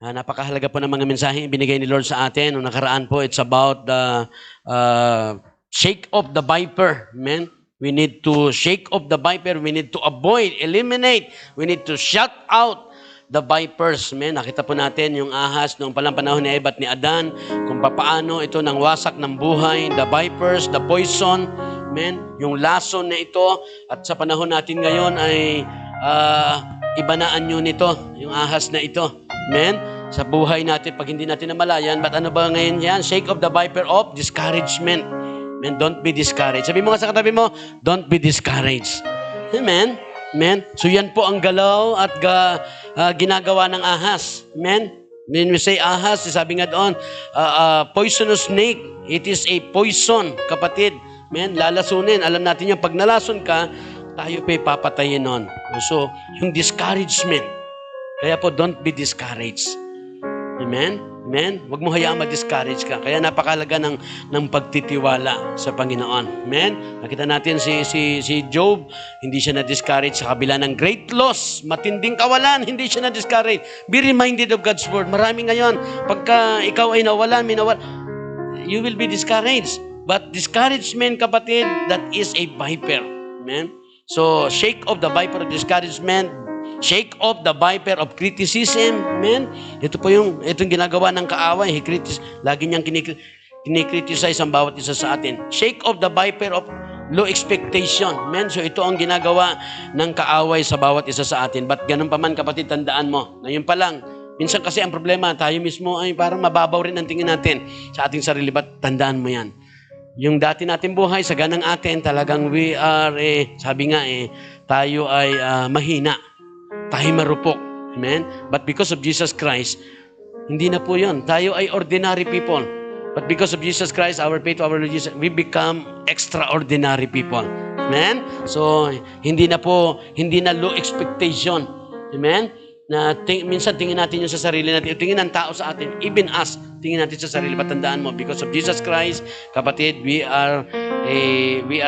Napakahalaga po ng mga mensahe binigay ni Lord sa atin. Nung nakaraan po, it's about the shake off the viper. Amen? We need to shake off the viper. We need to avoid, eliminate. We need to shut out the vipers. Amen? Nakita po natin yung ahas noong palang panahon ni Eva at ni Adan, kung paano ito nang wasak ng buhay, the vipers, the poison. Amen? Yung lason na ito. At sa panahon natin ngayon ay iba na anyo nito, yung ahas na ito. Amen? Sa buhay natin, pag hindi natin namalayan, but ano ba ngayon yan? Shake off the viper of discouragement. Amen? Don't be discouraged. Sabi mo nga sa katabi mo, don't be discouraged. Amen? Amen? So yan po ang galaw at ginagawa ng ahas. Amen? When we say ahas, sabi nga doon, poisonous snake. It is a poison, kapatid. Amen? Lalasunin. Alam natin yung pag nalason ka, tayo pa'y papatayin nun. So, yung discouragement. Kaya po, don't be discouraged. Amen? Amen? Huwag mo hayaang ma-discourage ka. Kaya napakalaga ng pagtitiwala sa Panginoon. Amen? Nakita natin si Job, hindi siya na-discourage sa kabila ng great loss, matinding kawalan, hindi siya na-discourage. Be reminded of God's word. Marami ngayon, pagka ikaw ay nawalan, you will be discouraged. But discouragement, kapatid, that is a viper. Amen? So, shake off the viper of discouragement. Shake off the viper of criticism. Amen? Ito po itong ginagawa ng kaaway. Lagi niyang kinikriticize ang bawat isa sa atin. Shake off the viper of low expectation. Amen? So ito ang ginagawa ng kaaway sa bawat isa sa atin. But ganun pa man, kapatid, tandaan mo. Ngayon pa lang, minsan kasi ang problema, tayo mismo ay parang mababaw rin ang tingin natin sa ating sarili. But tandaan mo yan. Yung dati natin buhay, sa ganang atin, talagang we are, sabi nga tayo ay mahina. Tayo marupok. Amen? But because of Jesus Christ, hindi na po yun. Tayo ay ordinary people. But because of Jesus Christ, our faith to our Lord Jesus, we become extraordinary people. Amen? So, hindi na low expectation. Amen? Na minsan tingin natin yung sa sarili natin, tingin ng tao sa atin, even us, tingin natin sa sarili. Patandaan mo, because of Jesus Christ, kapatid, we are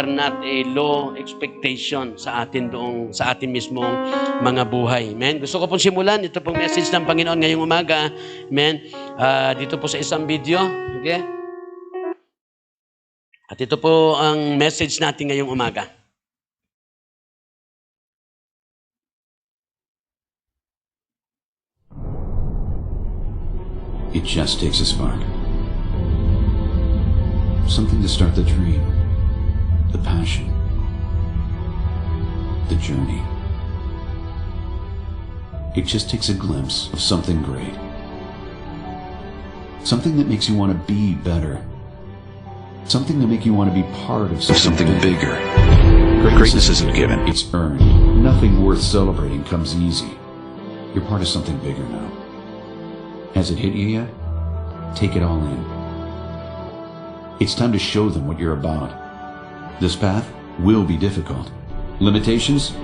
not a low expectation sa atin sa atin mismong mga buhay. Amen? Gusto ko pong simulan ito pong message ng Panginoon ngayong umaga. Amen? Dito po sa isang video. Okay? At ito po ang message natin ngayong umaga. It just takes a spark. Something to start the dream, the passion, the journey. It just takes a glimpse of something great. Something that makes you want to be better. Something that makes you want to be part of something bigger. Greatness isn't given, it's earned. Nothing worth celebrating comes easy. You're part of something bigger now. Has it hit you yet? Take it all in. It's time to show them what you're about. This path will be difficult. Limitations?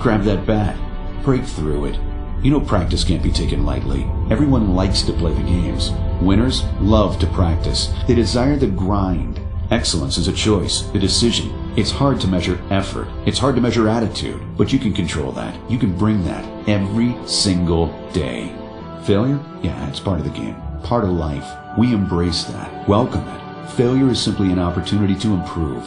Grab that bat. Break through it. You know practice can't be taken lightly. Everyone likes to play the games. Winners love to practice. They desire the grind. Excellence is a choice, a decision. It's hard to measure effort. It's hard to measure attitude, but you can control that. You can bring that every single day. Failure? Yeah, it's part of the game. Part of life. We embrace that. Welcome it. Failure is simply an opportunity to improve.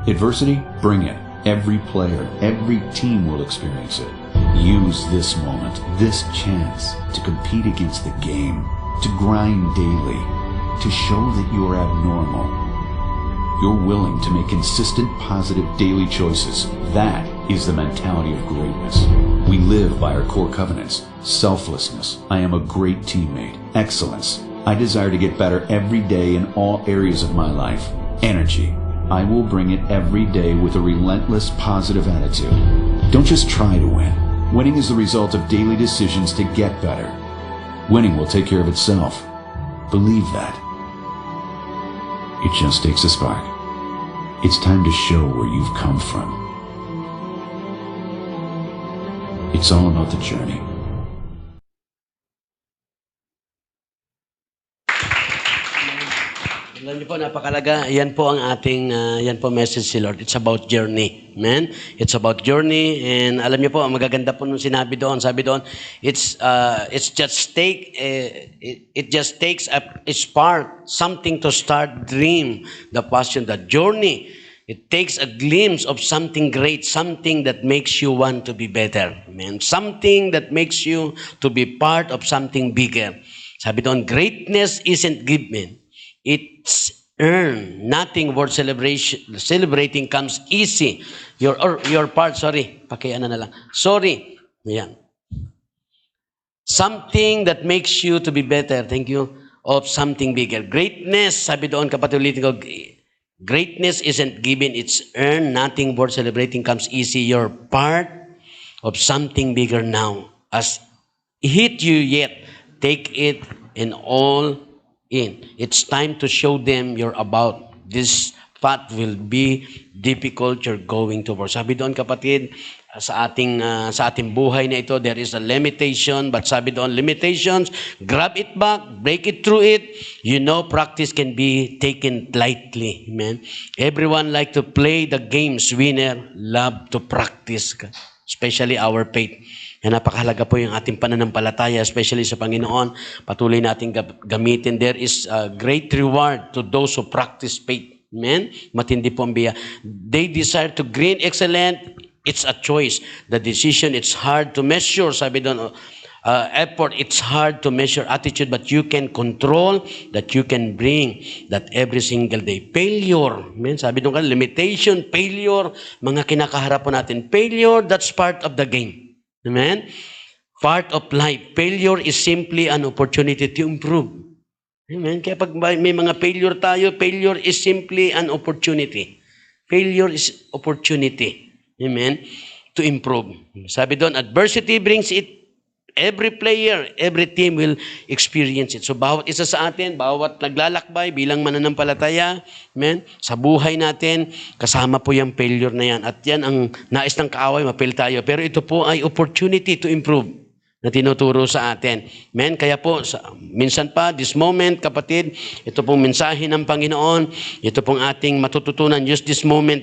Adversity? Bring it. Every player, every team will experience it. Use this moment, this chance to compete against the game, to grind daily, to show that you are abnormal. You're willing to make consistent, positive daily choices. That is the mentality of greatness. We live by our core covenants. Selflessness. I am a great teammate. Excellence. I desire to get better every day in all areas of my life. Energy. I will bring it every day with a relentless positive attitude. Don't just try to win. Winning is the result of daily decisions to get better. Winning will take care of itself. Believe that. It just takes a spark. It's time to show where you've come from. It's all about the journey. Alam niyo po, napakalaga. Yan po ang ating, yan po message si Lord. It's about journey. Amen? It's about journey. And alam niyo po, ang magaganda po nung sinabi doon, sabi doon, it just takes a spark, something to start, dream, the passion, the journey. It takes a glimpse of something great, something that makes you want to be better. Amen? Something that makes you to be part of something bigger. Sabi doon, greatness isn't given. It's earned. Nothing worth celebrating comes easy. Your part, sorry. Pakiana na lang. Sorry. Ayan. Something that makes you to be better. Thank you. Of something bigger. Greatness, sabi doon, kapatid ulitin ko, greatness isn't given, it's earned. Nothing worth celebrating comes easy. You're part of something bigger now. As hit you yet, take it in all in. It's time to show them you're about. This path will be difficult you're going towards. Sabi doon kapatid, sa ating buhay na ito, there is a limitation, but sabi doon, limitations, grab it back, break it through it. You know, practice can be taken lightly. Amen. Everyone like to play the games. Winner love to practice, especially our faith. Yan, napakahalaga po yung ating pananampalataya, especially sa Panginoon. Patuloy natin gamitin. There is a great reward to those who practice faith. Amen? Matindi po ang biya. They desire to gain excellent. It's a choice. The decision, it's hard to measure. Sabi doon, effort, it's hard to measure. Attitude, but you can control, that you can bring that every single day. Failure. Amen? Sabi doon, limitation, failure, mga kinakaharap po natin. Failure, that's part of the game. Amen? Part of life. Failure is simply an opportunity to improve. Amen? Kaya pag may mga failure tayo, failure is simply an opportunity. Failure is opportunity. Amen? To improve. Sabi doon, adversity brings it. Every player, every team will experience it. So bawat isa sa atin, bawat naglalakbay bilang mananampalataya, amen, sa buhay natin, kasama po yung failure na yan. At yan ang nais ng kaaway, mapil tayo. Pero ito po ay opportunity to improve na tinuturo sa atin. Amen? Kaya po, minsan pa, this moment, kapatid, ito pong mensahe ng Panginoon, ito pong ating matututunan, use this moment,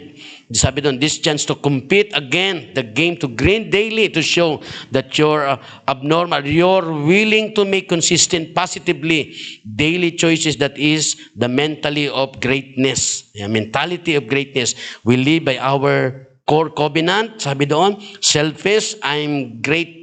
sabi doon, this chance to compete again, the game to grind daily to show that you're abnormal, you're willing to make consistent, positively, daily choices that is the mentality of greatness. The mentality of greatness. We live by our core covenant, sabi doon, selfish, I'm great,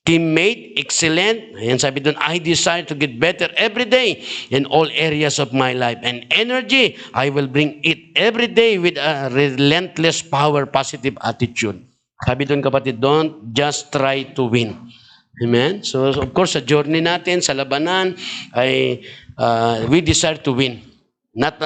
teammate, excellent. Ayan, sabi doon, I desire to get better every day in all areas of my life. And energy, I will bring it every day with a relentless power, positive attitude. Sabi doon kapatid, don't just try to win. Amen? So, of course, sa journey natin, sa labanan, ay we desire to win. Not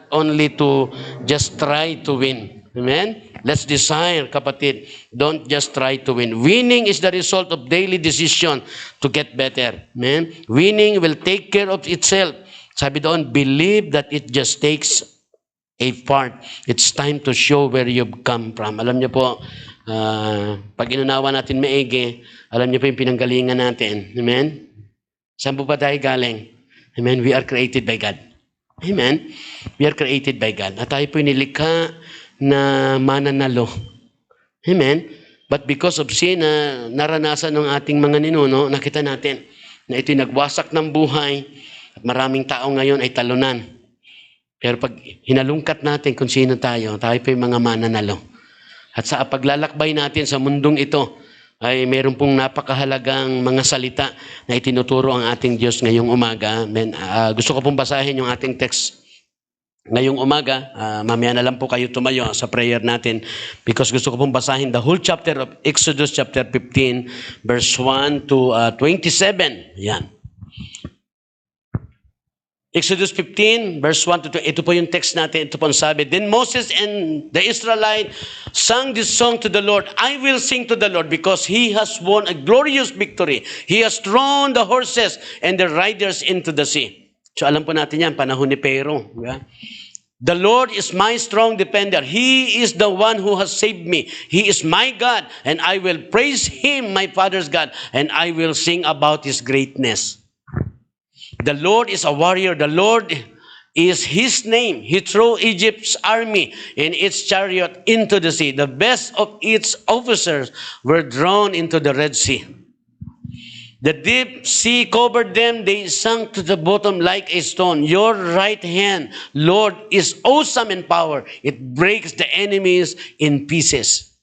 only to just try to win. Amen? Let's desire, kapatid. Don't just try to win. Winning is the result of daily decision to get better. Amen? Winning will take care of itself. Sabi doon, believe that it just takes a part. It's time to show where you've come from. Alam niyo po, pag inunawa natin maigi, alam niyo po yung pinanggalingan natin. Amen? Saan po ba tayo galing? Amen? We are created by God. Amen? We are created by God. At tayo po nilikha na mananalo. Amen? But because of sin na naranasan ng ating mga ninuno, nakita natin na ito'y nagwasak ng buhay at maraming tao ngayon ay talunan. Pero pag hinalungkat natin kung sino tayo, tayo po yung mga mananalo. At sa paglalakbay natin sa mundong ito, ay meron pong napakahalagang mga salita na itinuturo ang ating Diyos ngayong umaga. Amen. Gusto ko pong basahin yung ating text ngayong umaga. Mamaya na lang po kayo tumayo sa prayer natin because gusto ko pong basahin the whole chapter of Exodus chapter 15 verse 1 to 27. Yan. Exodus 15 verse 1 to 2. Ito po yung text natin. Ito po ang sabi. Then Moses and the Israelite sang this song to the Lord. I will sing to the Lord because He has won a glorious victory. He has thrown the horses and the riders into the sea. So alam po natin yan, panahon ni Pero. Yeah? The Lord is my strong defender. He is the one who has saved me. He is my God, and I will praise Him, my Father's God, and I will sing about His greatness. The Lord is a warrior. The Lord is his name. He threw Egypt's army and its chariot into the sea. The best of its officers were drawn into the Red Sea. The deep sea covered them. They sunk to the bottom like a stone. Your right hand, Lord, is awesome in power. It breaks the enemies in pieces.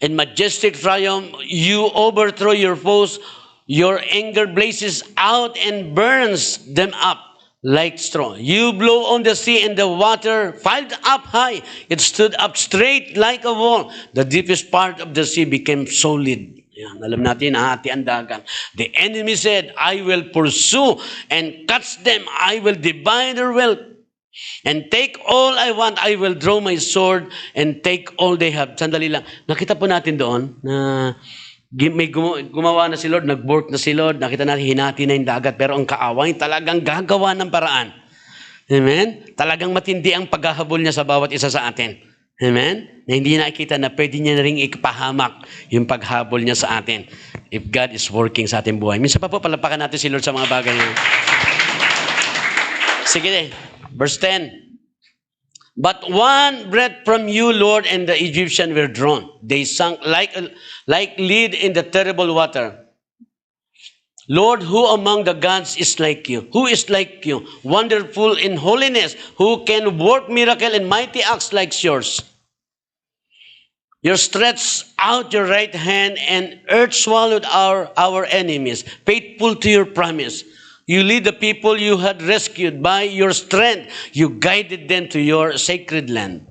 In majestic triumph, you overthrow your foes. Your anger blazes out and burns them up like straw. You blow on the sea and the water piled up high. It stood up straight like a wall. The deepest part of the sea became solid. Yan, alam natin, hati ang dagat. The enemy said, I will pursue and catch them. I will divide their wealth and take all I want. I will draw my sword and take all they have. Sandali lang. Nakita po natin doon na may gumawa na si Lord, nag-work na si Lord, nakita natin hinati na yung dagat, pero ang kaaway talagang gagawa ng paraan. Amen? Talagang matindi ang paghahabol niya sa bawat isa sa atin. Amen? Na hindi nakikita na pwede niya na rin ipahamak yung paghabol niya sa atin. If God is working sa ating buhay. Minsan pa po, palapakan natin si Lord sa mga bagay niya. Sige, verse 10. But one breath from you, Lord, and the Egyptians were drawn. They sunk like lead in the terrible water. Lord, who among the gods is like you? Who is like you? Wonderful in holiness, who can work miracle and mighty acts like yours? You stretched out your right hand and earth swallowed our enemies. Faithful to your promise. You lead the people you had rescued by your strength. You guided them to your sacred land.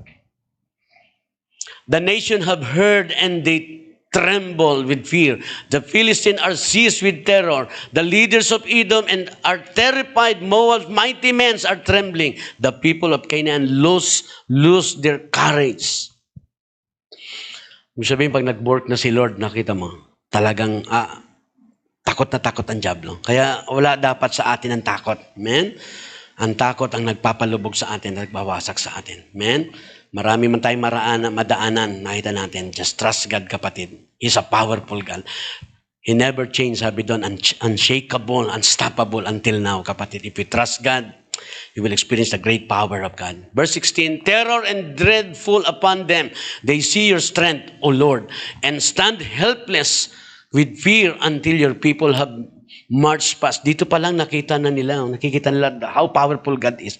The nation have heard and they tremble with fear. The Philistines are seized with terror. The leaders of Edom and are terrified. Moab's mighty men are trembling. The people of Canaan lose their courage. Ibig sabihin, pag nag-work na si Lord, nakita mo, talagang takot na takot ang diablo. Kaya wala dapat sa atin ang takot. Amen? Ang takot ang nagpapalubog sa atin, nagbawasak sa atin. Amen? Marami man tayong madaanan, nakita natin. Just trust God, kapatid. He's a powerful God. He never changed, sabi doon, unshakable, unstoppable until now, kapatid. If you trust God, you will experience the great power of God. Verse 16, terror and dread fall upon them. They see your strength, O Lord, and stand helpless with fear until your people have marched past. Dito pa lang nakikita nila how powerful God is.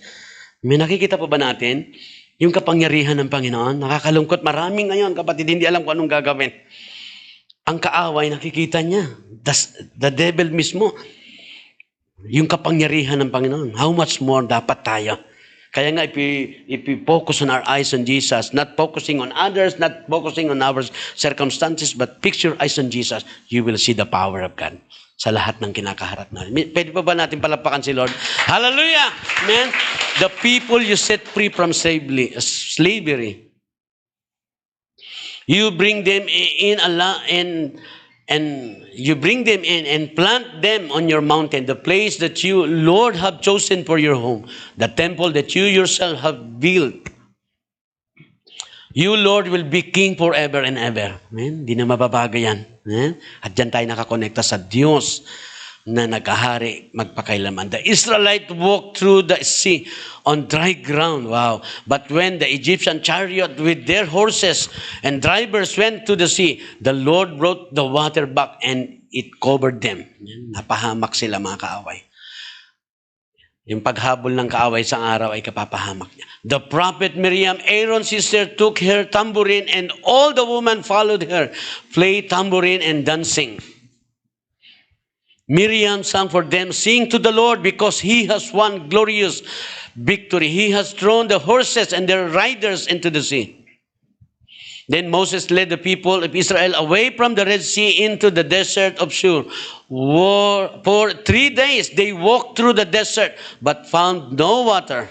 May nakikita pa ba natin yung kapangyarihan ng Panginoon? Nakakalungkot. Maraming ngayon, kapatid, hindi alam kung anong gagawin. Ang kaaway, nakikita niya. The devil mismo. Yung kapangyarihan ng Panginoon. How much more dapat tayo? Kaya nga, if we focus on our eyes on Jesus, not focusing on others, not focusing on our circumstances, but fix your eyes on Jesus, you will see the power of God sa lahat ng kinakaharap natin. Pwede pa ba natin palapakan si Lord? Hallelujah! Amen? The people you set free from slavery. You bring them in and you bring them in and plant them on your mountain, the place that you, Lord, have chosen for your home, the temple that you yourself have built. You, Lord, will be king forever and ever. Amen? Di na mababago yan. Amen? At dyan tayo nakakonekta sa Diyos na nagahari magpakailaman. The Israelites walked through the sea on dry ground. Wow. But when the Egyptian chariot with their horses and drivers went to the sea, the Lord brought the water back and it covered them. Napahamak sila, mga kaaway. Yung paghabol ng kaaway sa araw ay kapapahamak niya. The prophet Miriam, Aaron's sister, took her tambourine and all the women followed her, play tambourine and dancing. Miriam sang for them, sing to the Lord because he has won glorious victory. He has thrown the horses and their riders into the sea. Then Moses led the people of Israel away from the Red Sea into the desert of Shur. For 3 days they walked through the desert but found no water.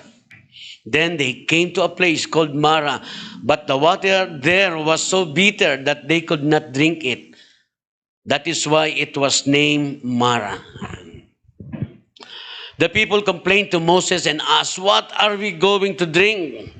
Then they came to a place called Mara, but the water there was so bitter that they could not drink it. That is why it was named Mara. The people complained to Moses and asked, what are we going to drink?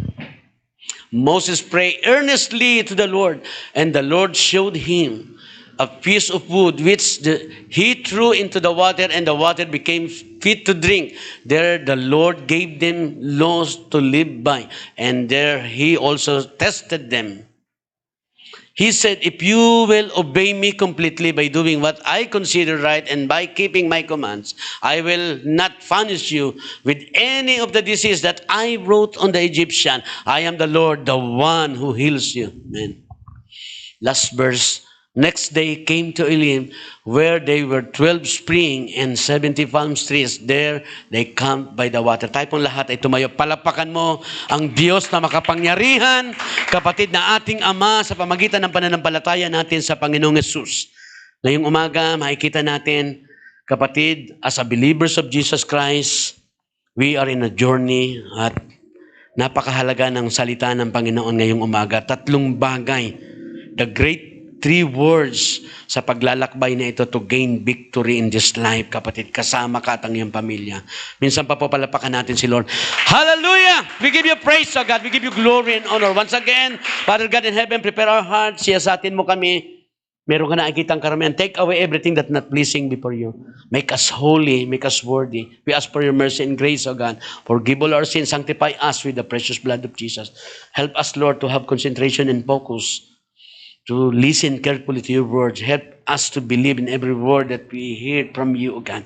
Moses prayed earnestly to the Lord, and the Lord showed him a piece of wood which he threw into the water, and the water became fit to drink. There the Lord gave them laws to live by, and there he also tested them. He said, if you will obey me completely by doing what I consider right and by keeping my commands, I will not punish you with any of the disease that I wrote on the Egyptian. I am the Lord, the one who heals you. Amen. Last verse. Next day came to Elim, where they were 12 spring and 70 palm trees. There they camped by the water. Tayo pong lahat ay tumayo. Palapakan mo ang Diyos na makapangyarihan, kapatid na ating Ama, sa pamagitan ng pananampalataya natin sa Panginoong Yesus. Ngayong umaga, makikita natin, kapatid, as a believers of Jesus Christ, we are in a journey at napakahalaga ng salita ng Panginoon ngayong umaga. 3 bagay. The great 3 words sa paglalakbay na ito to gain victory in this life, kapatid. Kasama ka at ang iyong pamilya. Minsan pa po palapakan natin si Lord. Hallelujah! We give you praise, O God. We give you glory and honor. Once again, Father God in heaven, prepare our hearts. Siyasatin mo kami. Meron ka na nakikitang karamihan. Take away everything that's not pleasing before you. Make us holy. Make us worthy. We ask for your mercy and grace, O God. Forgive all our sins. Sanctify us with the precious blood of Jesus. Help us, Lord, to have concentration and focus, to listen carefully to your words. Help us to believe in every word that we hear from you, O God.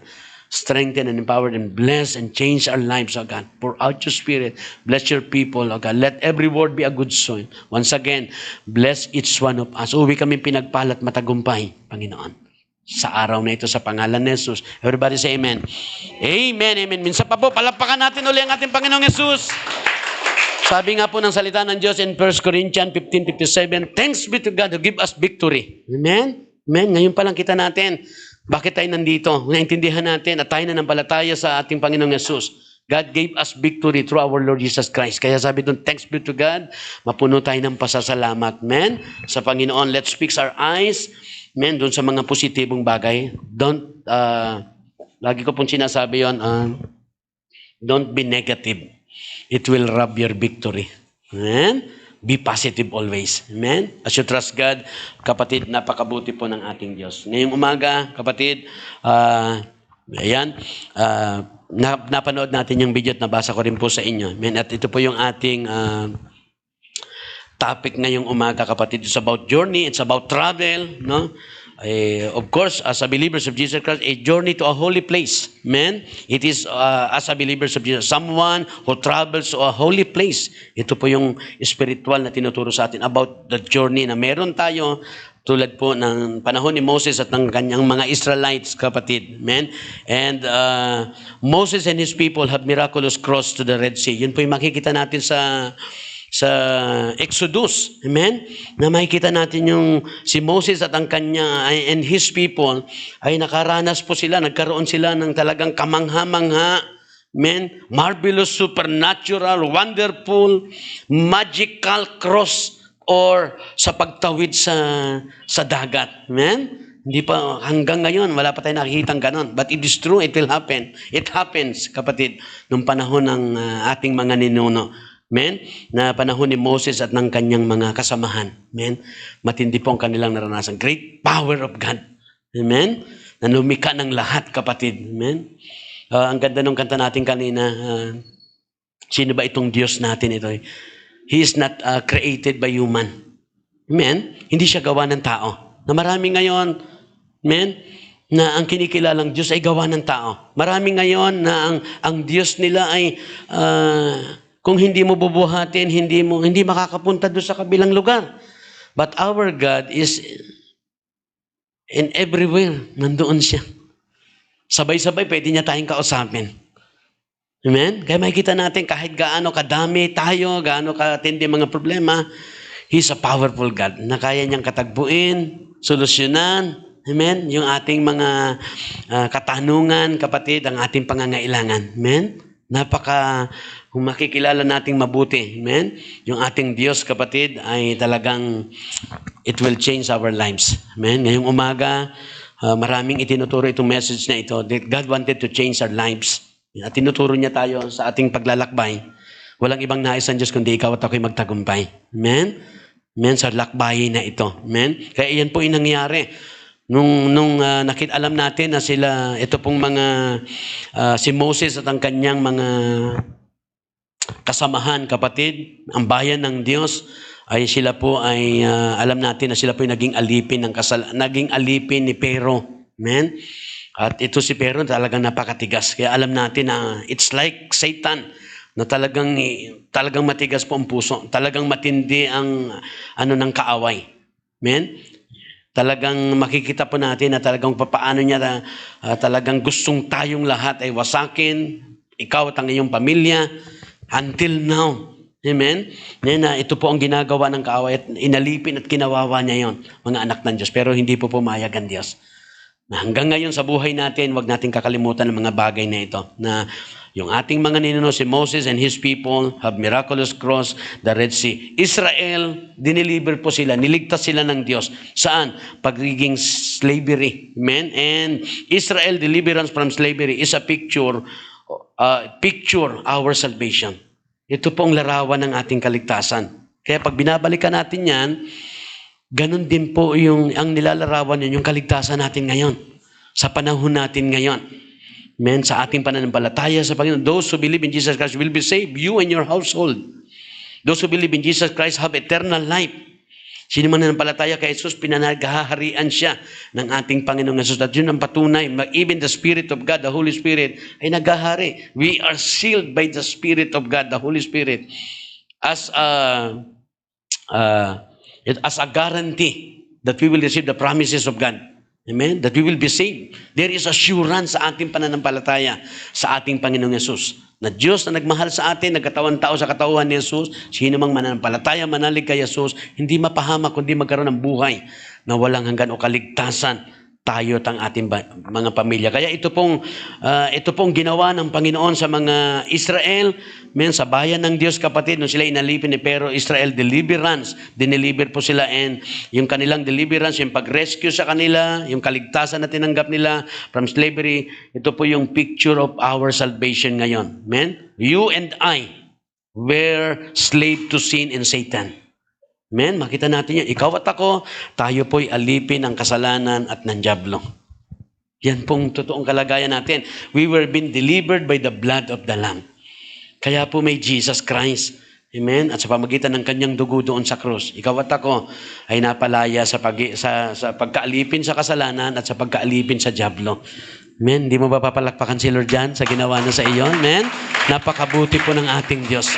Strengthen and empower and bless and change our lives, O God. Pour out your Spirit. Bless your people, O God. Let every word be a good soil. Once again, bless each one of us. Uwi kami pinagpalat matagumpay, Panginoon, sa araw na ito sa pangalan ni Jesus. Everybody say amen. Amen, amen. Minsan pa po, palapakan natin uli ang ating Panginoong Jesus. Sabi nga po ng salita ng Diyos in 1 Corinthians 15:57, thanks be to God who give us victory. Amen? Amen. Ngayon pa lang kita natin, bakit tayo nandito? Naintindihan natin at tayo na nampalataya sa ating Panginoong Yesus. God gave us victory through our Lord Jesus Christ. Kaya sabi doon, thanks be to God, mapuno tayo ng pasasalamat. Amen? Sa Panginoon, let's fix our eyes, amen, doon sa mga positibong bagay. Lagi ko pong sinasabi yun, don't be negative. It will rob your victory. Amen? Be positive always. Amen? As you trust God, kapatid, napakabuti po ng ating Diyos. Ngayong umaga, kapatid, napanood natin yung video at nabasa ko rin po sa inyo. Amen? At ito po yung ating topic ngayong umaga, kapatid. It's about journey, it's about travel, no? Of course, as a believers of Jesus Christ, a journey to a holy place. Amen? It is, as a believers of Jesus, someone who travels to a holy place. Ito po yung spiritual na tinuturo sa atin about the journey na meron tayo tulad po ng panahon ni Moses at ng kanyang mga Israelites, kapatid. Amen? And Moses and his people have miraculous cross to the Red Sea. Yun po yung makikita natin sa Exodus, amen? Na makikita natin yung si Moses at ang kanya and his people ay nakaranas po sila, nagkaroon sila ng talagang kamangha-mangha, amen? Marvelous, supernatural, wonderful, magical cross or sa pagtawid sa dagat, amen? Hindi pa, hanggang ngayon, wala pa tayong nakikitang ganon. But it is true, it will happen. It happens, kapatid, nung panahon ng ating mga ninuno. Amen? Na panahon ni Moses at ng kanyang mga kasamahan. Amen? Matindi po ang kanilang naranasan. Great power of God. Amen? Na lumika ng lahat, kapatid. Amen? Ang ganda ng kanta natin kanina. Sino ba itong Diyos natin ito? He is not created by human. Amen? Hindi siya gawa ng tao. Na marami ngayon, amen, na ang kinikilalang Diyos ay gawa ng tao. Marami ngayon na ang Diyos nila ay kung hindi mo bubuhatin, hindi makakapunta doon sa kabilang lugar. But our God is in everywhere. Nandoon siya. Sabay-sabay, pwede niya tayong kausapin. Amen? Kaya makikita natin kahit gaano kadami tayo, gaano katindi mga problema, He's a powerful God na kaya niyang katagbuin, solusyonan, amen, yung ating mga katanungan, kapatid, ang ating pangangailangan. Amen? Kung makikilala nating mabuti, amen, yung ating Diyos, kapatid, ay talagang it will change our lives. Amen? Ngayong umaga, maraming itinuturo itong message na ito that God wanted to change our lives. At tinuturo niya tayo sa ating paglalakbay. Walang ibang nais ang Diyos kundi ikaw at ako'y magtagumpay. Amen? Amen? Sa lakbayin na ito. Amen? Kaya iyan po yung nangyari. Alam natin na sila, ito pong mga, si Moses at ang kanyang mga kasamahan, kapatid, ang bayan ng Diyos, ay sila po ay, alam natin na sila po ay naging alipin ni Pero. Amen? At ito si Pero talagang napakatigas. Kaya alam natin na it's like Satan, na talagang matigas po ang puso. Talagang matindi ang ng kaaway. Amen? Talagang makikita po natin na talagang papaano niya talagang gustong tayong lahat ay wasakin, ikaw at ang iyong pamilya, until now. Amen? Ito po ang ginagawa ng kaaway at inalipin at kinawawa niya yon, mga anak ng Diyos. Pero hindi po pumayag ang Diyos. Na hanggang ngayon sa buhay natin, wag natin kakalimutan ang mga bagay na ito. Na yung ating mga ninuno, si Moses and his people have miraculous cross the Red Sea. Israel, dineliver po sila, niligtas sila ng Diyos. Saan? Pagiging slavery. Amen? And Israel deliverance from slavery is a picture our salvation. Ito pong larawan ng ating kaligtasan. Kaya pag binabalikan natin yan, ganun din po ang nilalarawan yun, yung kaligtasan natin ngayon. Sa panahon natin ngayon. Amen? Sa ating pananampalataya sa Panginoon. Those who believe in Jesus Christ will be saved, you and your household. Those who believe in Jesus Christ have eternal life. Sino man nanampalataya kay Jesus, pinanagahaharian siya ng ating Panginoong Jesus. At yun ang patunay. Even the Spirit of God, the Holy Spirit, ay naghahari. We are sealed by the Spirit of God, the Holy Spirit, as a guarantee that we will receive the promises of God. Amen? That we will be saved. There is assurance sa ating pananampalataya sa ating Panginoong Yesus. Na Diyos na nagmahal sa atin, nagkatawan tao sa katawan ni Yesus, sino mang mananampalataya, manalig kay Yesus, hindi mapahamak kundi magkaroon ng buhay na walang hanggan o kaligtasan tayo at ang ating mga pamilya. Kaya ito pong ginawa ng Panginoon sa mga Israel, sa bayan ng Diyos, kapatid, nung sila inalipin ni Pero, Israel deliverance, dineliver po sila, and yung kanilang deliverance, yung pag-rescue sa kanila, yung kaligtasan na tinanggap nila from slavery, ito po yung picture of our salvation ngayon. Amen? You and I were slave to sin and Satan. Amen? Makita natin yan. Ikaw at ako, tayo po'y alipin ng kasalanan at ng dyablo. Yan pong totoong kalagayan natin. We were being delivered by the blood of the Lamb. Kaya po may Jesus Christ. Amen? At sa pamagitan ng kanyang dugo doon sa krus, ikaw at ako ay napalaya sa pagkaalipin sa kasalanan at sa pagkaalipin sa dyablo. Amen? Hindi mo ba papalakpakan si Lord dyan sa ginawa na sa iyo? Amen? Napakabuti po ng ating Diyos.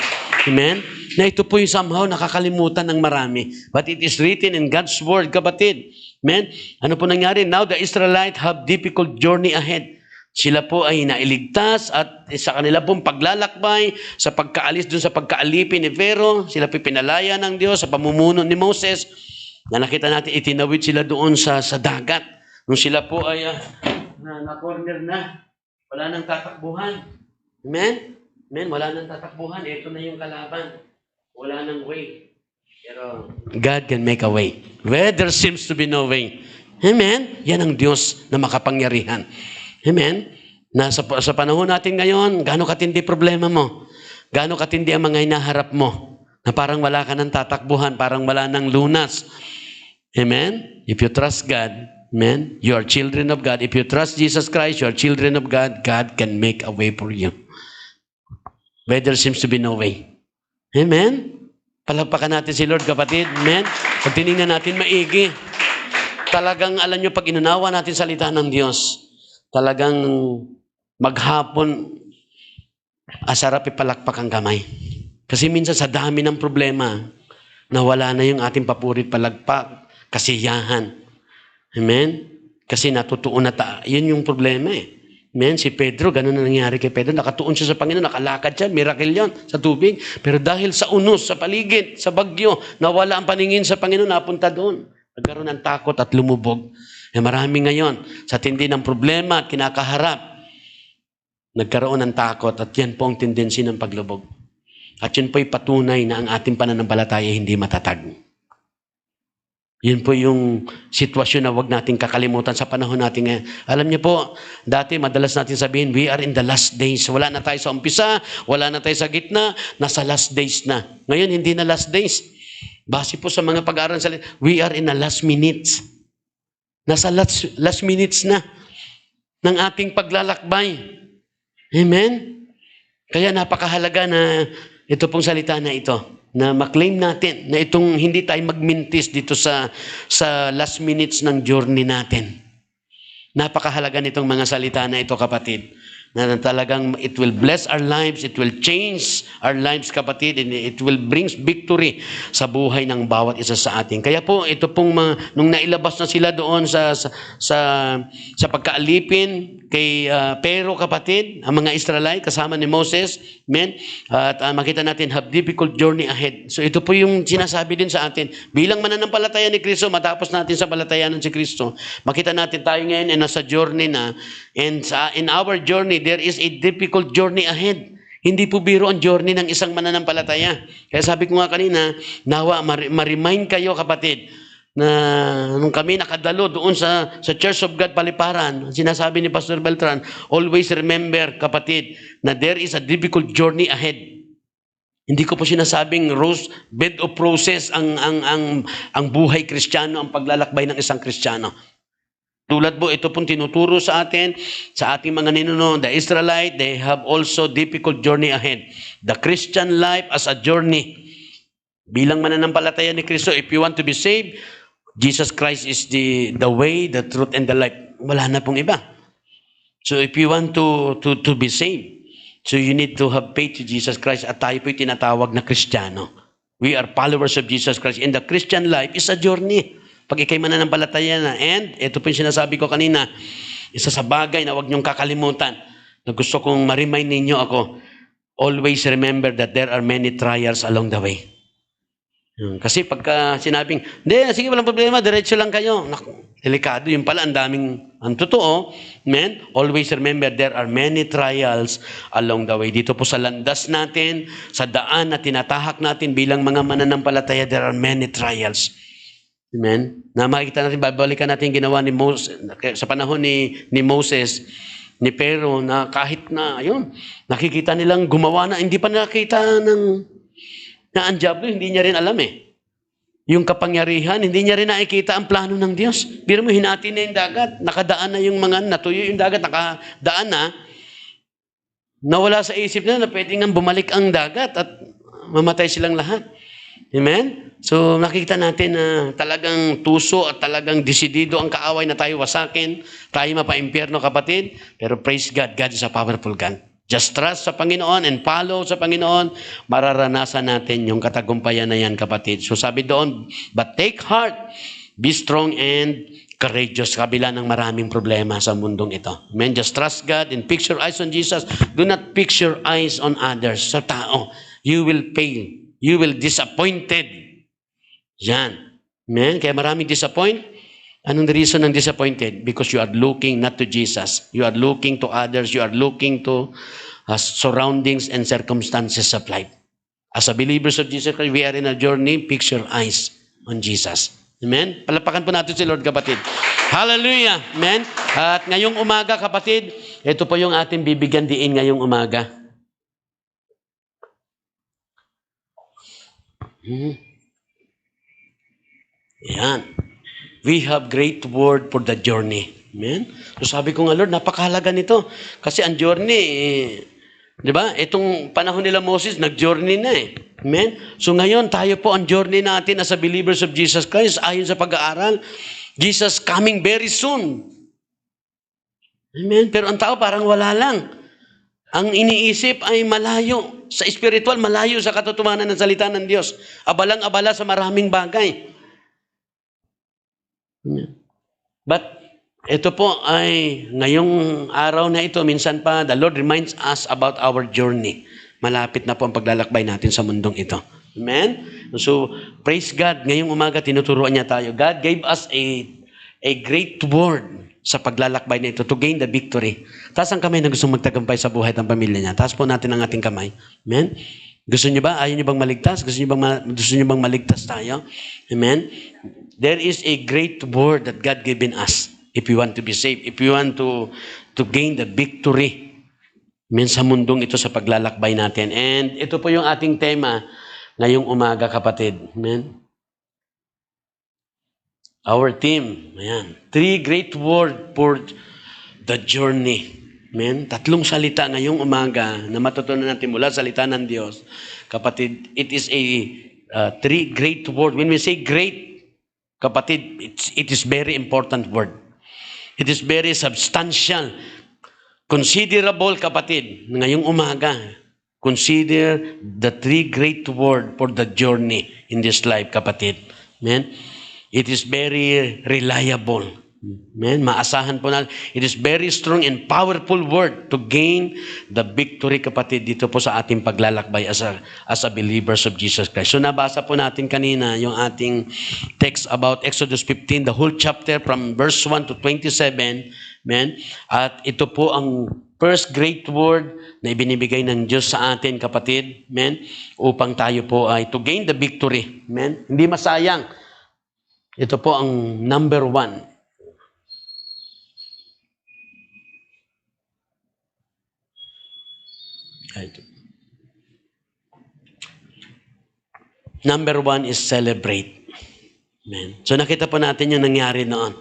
Amen? Na ito po yung somehow nakakalimutan ng marami. But it is written in God's word, kapatid. Amen? Ano po nangyari? Now the Israelites have difficult journey ahead. Sila po ay nailigtas at sa kanila pong paglalakbay, sa pagkaalis dun sa pagkaalipin ni Pharaoh, sila po pinalaya ng Diyos sa pamumuno ni Moses. Na nakita natin, itinawid sila doon sa dagat. Nung sila po ay na-corner na, wala nang tatakbuhan. Amen? Amen? Wala nang tatakbuhan. Ito na yung kalaban. Wala nang way. Pero God can make a way. Where there seems to be no way. Amen? Yan ang Diyos na makapangyarihan. Amen? Sa panahon natin ngayon, gaano katindi problema mo? Gaano katindi ang mga hinaharap mo? Na parang wala ka ng tatakbuhan, parang wala ng lunas. Amen? If you trust God, amen, you are children of God. If you trust Jesus Christ, you are children of God. God can make a way for you. Where there seems to be no way. Amen? Palagpakan natin si Lord, kapatid. Amen? Pag tinignan natin maigi, talagang alam nyo, pag inunawa natin salita ng Diyos, talagang maghapon, asarap ipalakpak ang kamay. Kasi minsan sa dami ng problema, nawala na yung ating papurit palagpak, kasiyahan. Amen? Kasi natutuon na yun yung problema eh. Amen? Si Pedro, ganun na nangyari kay Pedro. Nakatuon siya sa Panginoon, nakalakad siya, miracle yun sa tubig. Pero dahil sa unos, sa paligid, sa bagyo, nawala ang paningin sa Panginoon, napunta doon. Nagkaroon ng takot at lumubog. Marami ngayon, sa tindi ng problema at kinakaharap, nagkaroon ng takot at yan po ang tendency ng paglubog. At yun po'y patunay na ang ating pananampalataya hindi matatag. Yun po yung sitwasyon na wag nating kakalimutan sa panahon natin ngayon. Alam niyo po, dati madalas natin sabihin, we are in the last days. Wala na tayo sa umpisa, wala na tayo sa gitna, nasa last days na. Ngayon, hindi na last days. Base po sa mga pag-aaral sa we are in the last minutes. Nasa last minutes na ng ating paglalakbay. Amen? Kaya napakahalaga na ito pong salita na ito, na maklaim natin na itong hindi tayo magmintis dito sa last minutes ng journey natin. Napakahalaga nitong mga salita na ito, kapatid, na talagang it will bless our lives, it will change our lives, kapatid, and it will bring victory sa buhay ng bawat isa sa atin. Kaya po, ito pong nung nailabas na sila doon sa pagkaalipin kay Pero, kapatid, ang mga Israelite kasama ni Moses, amen, at makita natin have difficult journey ahead. So ito po yung sinasabi din sa atin, bilang mananampalataya ni Kristo, matapos natin sa palatayanan si Kristo, makita natin tayo ngayon ay nasa journey na, and in our journey, there is a difficult journey ahead. Hindi po biro ang journey ng isang mananampalataya. Kaya sabi ko nga kanina, nawa, ma-remind kayo, kapatid, na nung kami nakadalo doon sa Church of God Paliparan, sinasabi ni Pastor Beltran, always remember, kapatid, na there is a difficult journey ahead. Hindi ko po sinasabing bed of roses ang buhay Kristiyano, ang paglalakbay ng isang Kristiyano. Tulad po, ito pong tinuturo sa atin, sa ating mga ninuno, the Israelite, they have also difficult journey ahead. The Christian life as a journey. Bilang mananampalataya ni Kristo, if you want to be saved, Jesus Christ is the way, the truth, and the life. Wala na pong iba. So if you want to be saved, so you need to have faith to Jesus Christ, at tayo po'y tinatawag na Kristiyano. We are followers of Jesus Christ, and the Christian life is a journey. Pag ikay mananampalataya na, and ito po yung sinasabi ko kanina, isa sa bagay na huwag niyong kakalimutan, na gusto kong ma-remind ninyo ako, always remember that there are many trials along the way. Kasi pagka sinabing, hindi, sige, walang problema, diretso lang kayo. Naku, delikado, yun pala, ang totoo, man, always remember, there are many trials along the way. Dito po sa landas natin, sa daan na tinatahak natin bilang mga mananampalataya, there are many trials. Amen? Na makikita natin, babalikan natin ginawa ni Moses, sa panahon ni Moses, ni Pero, na kahit na, ayun, nakikita nilang gumawa na, hindi pa nakita na ang diablo, hindi niya rin alam Yung kapangyarihan, hindi niya rin nakikita ang plano ng Diyos. Biro mo, hinati na yung dagat, nakadaan na yung mga, natuyo yung dagat, nakadaan na, nawala sa isip na pwede nga bumalik ang dagat at mamatay silang lahat. Amen? So, nakikita natin na talagang tuso at talagang desidido ang kaaway na tayo wasakin, tayo mapa-impyerno, kapatid. Pero praise God, God is a powerful God. Just trust sa Panginoon and follow sa Panginoon, mararanasan natin yung katagumpayan na yan, kapatid. So sabi doon, but take heart, be strong and courageous, kabila ng maraming problema sa mundong ito. Amen? Just trust God and fix your eyes on Jesus. Do not fix your eyes on others, sa tao. You will fail. You will disappointed. Yan. Amen? Kaya maraming disappoint. Anong the reason ng disappointed? Because you are looking not to Jesus. You are looking to others. You are looking to surroundings and circumstances of life. As a believers of Jesus Christ, we are in a journey. Fix your eyes on Jesus. Amen? Palapakan po natin si Lord, kapatid. Hallelujah! Amen? At ngayong umaga, kapatid, ito po yung ating bibigyan diin ngayong umaga. Yan. We have great word for the journey. Amen? So sabi ko nga, Lord, napakahalaga nito. Kasi ang journey, di ba? Itong panahon nila Moses, nag-journey na Amen? So ngayon, tayo po ang journey natin as a believers of Jesus Christ, ayon sa pag-aaral, Jesus coming very soon. Amen? Pero ang tao parang wala lang. Ang iniisip ay malayo. Sa spiritual, malayo sa katotohanan ng salita ng Diyos. Abalang-abala sa maraming bagay. But ito po ay ngayong araw na ito, minsan pa the Lord reminds us about our journey. Malapit na po ang paglalakbay natin sa mundong ito. Amen? So, praise God. Ngayong umaga, tinuturuan niya tayo. God gave us a great word sa paglalakbay na ito to gain the victory. Taas ang kamay na gustong magtagumpay sa buhay ng pamilya niya. Taas po natin ang ating kamay. Amen? Gusto niyo ba? Ayaw niyo bang maligtas? Gusto niyo bang maligtas tayo? Amen? There is a great word that God given us if you want to be saved, if you want to gain the victory sa mundong ito sa paglalakbay natin. And ito po yung ating tema ngayong umaga, kapatid. Amen? Our team, ayan. 3 great word for the journey. Amen? 3 salita ngayong umaga na matutunan natin mula sa salita ng Diyos. Kapatid, it is a 3 great word. When we say great, kapatid, it is very important word. It is very substantial. Considerable, kapatid, ngayong umaga. Consider the 3 great word for the journey in this life, kapatid. Amen? It is very reliable. Amen? Maasahan po natin. It is very strong and powerful word to gain the victory, kapatid, dito po sa ating paglalakbay as a believers of Jesus Christ. So nabasa po natin kanina yung ating text about Exodus 15, the whole chapter from verse 1 to 27. Amen? At ito po ang first great word na ibinibigay ng Diyos sa atin, kapatid. Amen? Upang tayo po ay to gain the victory. Amen? Hindi masayang. Ito po ang number 1. Number 1 is celebrate. Amen. So nakita po natin yung nangyari noon.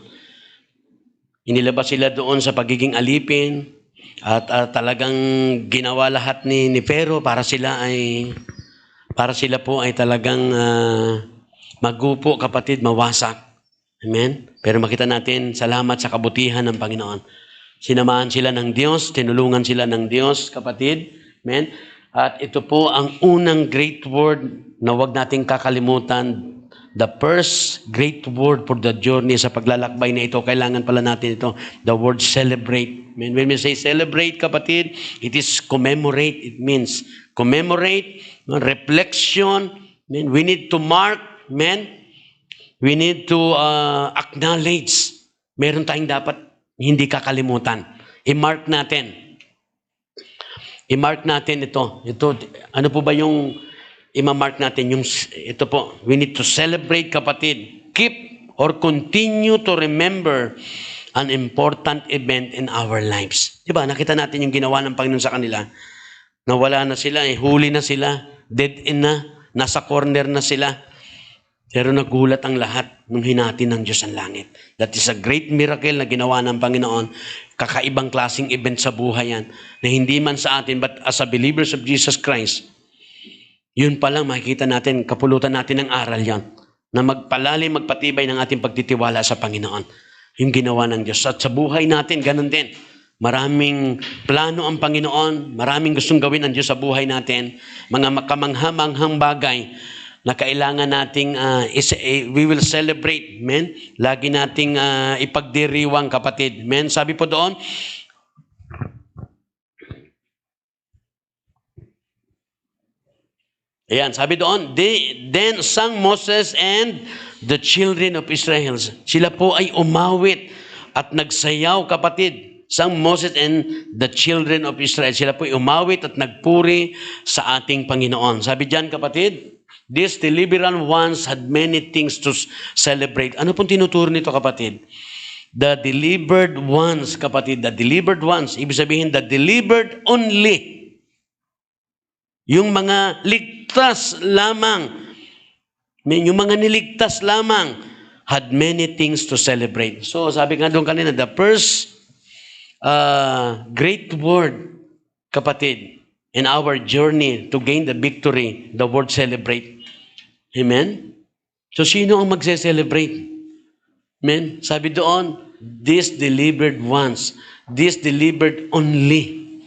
Inilabas sila doon sa pagiging alipin at talagang ginawa lahat ni Pharaoh para sila po ay talagang magupo, kapatid, mawasak. Amen. Pero makita natin, salamat sa kabutihan ng Panginoon. Sinamahan sila ng Diyos, tinulungan sila ng Diyos, kapatid. Amen. At ito po ang unang great word na huwag nating kakalimutan. The first great word for the journey sa paglalakbay na ito, kailangan pala natin ito, the word celebrate. Amen. When we say celebrate, kapatid, it is commemorate. It means commemorate, reflection. Amen. We need to mark, amen. We need to acknowledge. Meron tayong dapat hindi kakalimutan. I-mark natin. I-mark natin ito. Ano po ba yung i-mark natin? Ito po, we need to celebrate, kapatid. Keep or continue to remember an important event in our lives. Diba? Nakita natin yung ginawa ng Panginoon sa kanila. Nawala na sila, huli na sila, dead end na, nasa corner na sila. Pero nagulat ang lahat nung hinati ng Diyos ang langit. That is a great miracle na ginawa ng Panginoon. Kakaibang klaseng event sa buhay yan. Na hindi man sa atin, but as a believers of Jesus Christ, yun pa lang makikita natin, kapulutan natin ng aral yan. Na magpalalim, magpatibay ng ating pagtitiwala sa Panginoon. Yung ginawa ng Diyos. At sa buhay natin, ganun din. Maraming plano ang Panginoon. Maraming gustong gawin ang Diyos sa buhay natin. Mga kamangha-manghang bagay na kailangan nating we will celebrate, amen. Lagi nating ipagdiriwang, kapatid. Amen. Sabi po doon, ayan, sabi doon, then sang Moses and the children of Israel. Sila po ay umawit at nagsayaw, kapatid. Sang Moses and the children of Israel. Sila po ay umawit at nagpuri sa ating Panginoon. Sabi diyan, kapatid, these delivered ones had many things to celebrate. Ano pong tinuturo nito, kapatid? The delivered ones, kapatid. The delivered ones. Ibig sabihin, the delivered only. Yung mga ligtas lamang. Yung mga niligtas lamang had many things to celebrate. So, sabi nga doon kanina, the first great word, kapatid, in our journey to gain the victory, the word celebrate. Amen? So, sino ang magse-celebrate? Amen? Sabi doon, these delivered ones. These delivered only.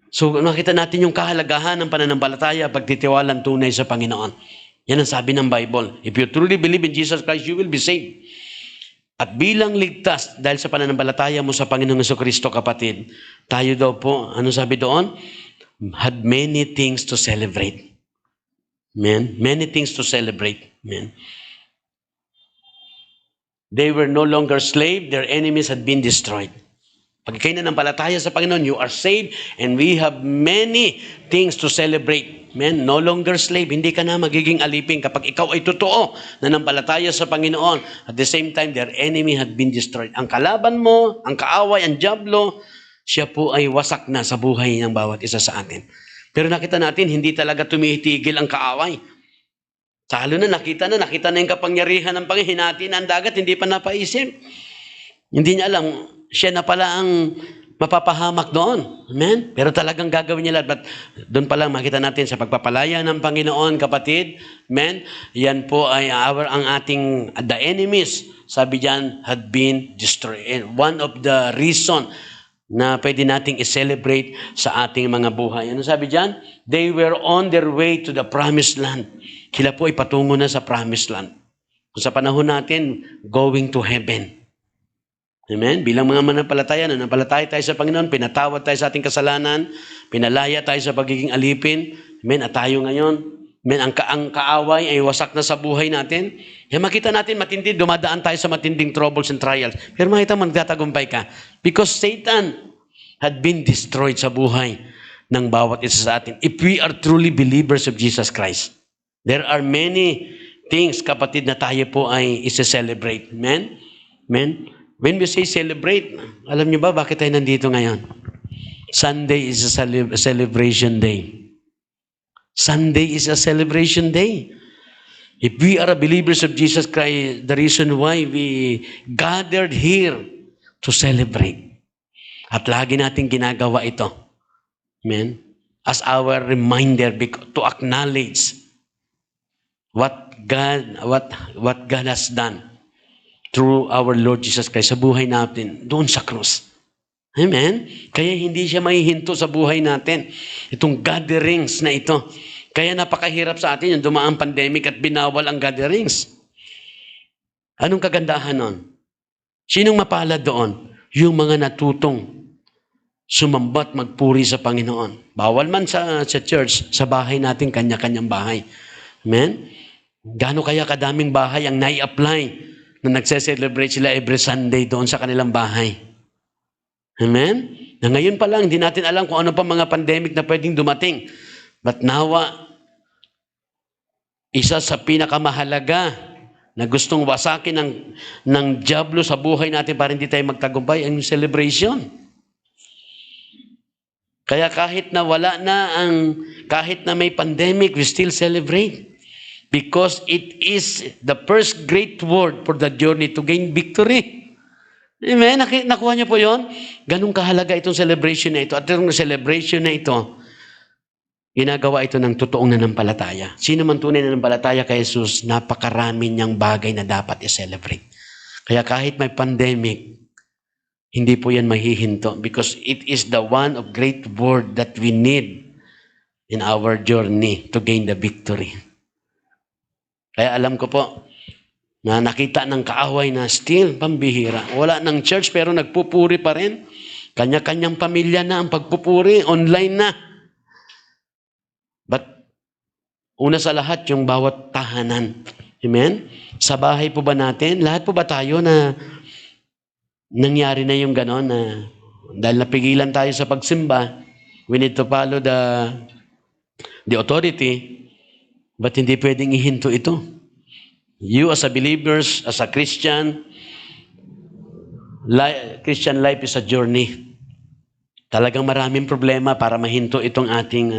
So, nakita natin yung kahalagahan ng pananampalataya, pagtitiwalang tunay sa Panginoon. Yan ang sabi ng Bible. If you truly believe in Jesus Christ, you will be saved. At bilang ligtas, dahil sa pananampalataya mo sa Panginoong Jesucristo, kapatid, tayo daw po, ano sabi doon? Had many things to celebrate. Amen? Many things to celebrate. Amen? They were no longer slaves. Their enemies had been destroyed. Pag kayo nanampalataya sa Panginoon, you are saved and we have many things to celebrate. Amen? No longer slave. Hindi ka na magiging alipin kapag ikaw ay totoo nanampalataya sa Panginoon. At the same time, their enemy had been destroyed. Ang kalaban mo, ang kaaway, ang dyablo, siya po ay wasak na sa buhay ng bawat isa sa atin. Pero nakita natin, hindi talaga tumitigil ang kaaway. Talo na, nakita na yung kapangyarihan ng Panginoon. Hinati na ang dagat, hindi pa napaisip. Hindi niya alam, siya na pala ang mapapahamak doon. Amen? Pero talagang gagawin niya lahat. But doon pa lang makita natin sa pagpapalaya ng Panginoon, kapatid. Amen? Yan po ay ang ating, the enemies, sabi diyan, had been destroyed. And one of the reason na pwede nating i-celebrate sa ating mga buhay. Ano sabi diyan? They were on their way to the promised land. Sila po ay patungo na sa promised land. Kung sa panahon natin, going to heaven. Amen? Bilang mga manampalataya, nanampalataya tayo sa Panginoon, pinatawad tayo sa ating kasalanan, pinalaya tayo sa pagiging alipin. Amen? At tayo ngayon, amen, ang kaaway ay wasak na sa buhay natin. Kaya makita natin matindi, dumadaan tayo sa matinding troubles and trials. Pero makita mo, nagtatagumpay ka. Because Satan had been destroyed sa buhay ng bawat isa sa atin. If we are truly believers of Jesus Christ, there are many things, kapatid, na tayo po ay isa-celebrate. Amen? Amen? When we say celebrate, alam niyo ba bakit tayo nandito ngayon? Sunday is a celebration day. Sunday is a celebration day. If we are believers of Jesus Christ, the reason why we gathered here to celebrate. At lagi natin ginagawa ito. Amen? As our reminder to acknowledge what God has done through our Lord Jesus Christ sa buhay natin doon sa krus. Amen? Kaya hindi siya mahihinto sa buhay natin. Itong gatherings na ito. Kaya napakahirap sa atin yung dumaang pandemic at binawal ang gatherings. Anong kagandahan nun? Sinong mapalad doon? Yung mga natutong sumambat, magpuri sa Panginoon. Bawal man sa church, sa bahay natin, kanya-kanyang bahay. Amen? Gaano kaya kadaming bahay ang nai-apply na nagse-celebrate sila every Sunday doon sa kanilang bahay. Amen? Na ngayon pa lang, hindi natin alam kung ano pa mga pandemic na pwedeng dumating. But nawa, isa sa pinakamahalaga na gustong wasakin ng dyablo sa buhay natin para hindi tayo magtagumpay, ang celebration. Kaya kahit na kahit na may pandemic, we still celebrate. Because it is the first great word for the journey to gain victory. Amen? Nakuha niyo po yun? Ganun kahalaga itong celebration na ito. At itong celebration na ito, ginagawa ito ng totoong nanampalataya. Sino man tunay na nanampalataya kay Jesus, napakarami niyang bagay na dapat i-celebrate. Kaya kahit may pandemic, hindi po yan mahihinto because it is the one of great word that we need in our journey to gain the victory. Kaya alam ko po, na nakita ng kaaway na still pambihira. Wala ng church pero nagpupuri pa rin. Kanya-kanyang pamilya na ang pagpupuri, online na. But una sa lahat, yung bawat tahanan. Amen? Sa bahay po ba natin, lahat po ba tayo na nangyari na yung gano'n na dahil napigilan tayo sa pagsimba, we need to follow the authority. But hindi pwedeng ihinto ito. You as a believers, as a Christian, Christian life is a journey. Talagang maraming problema para mahinto itong ating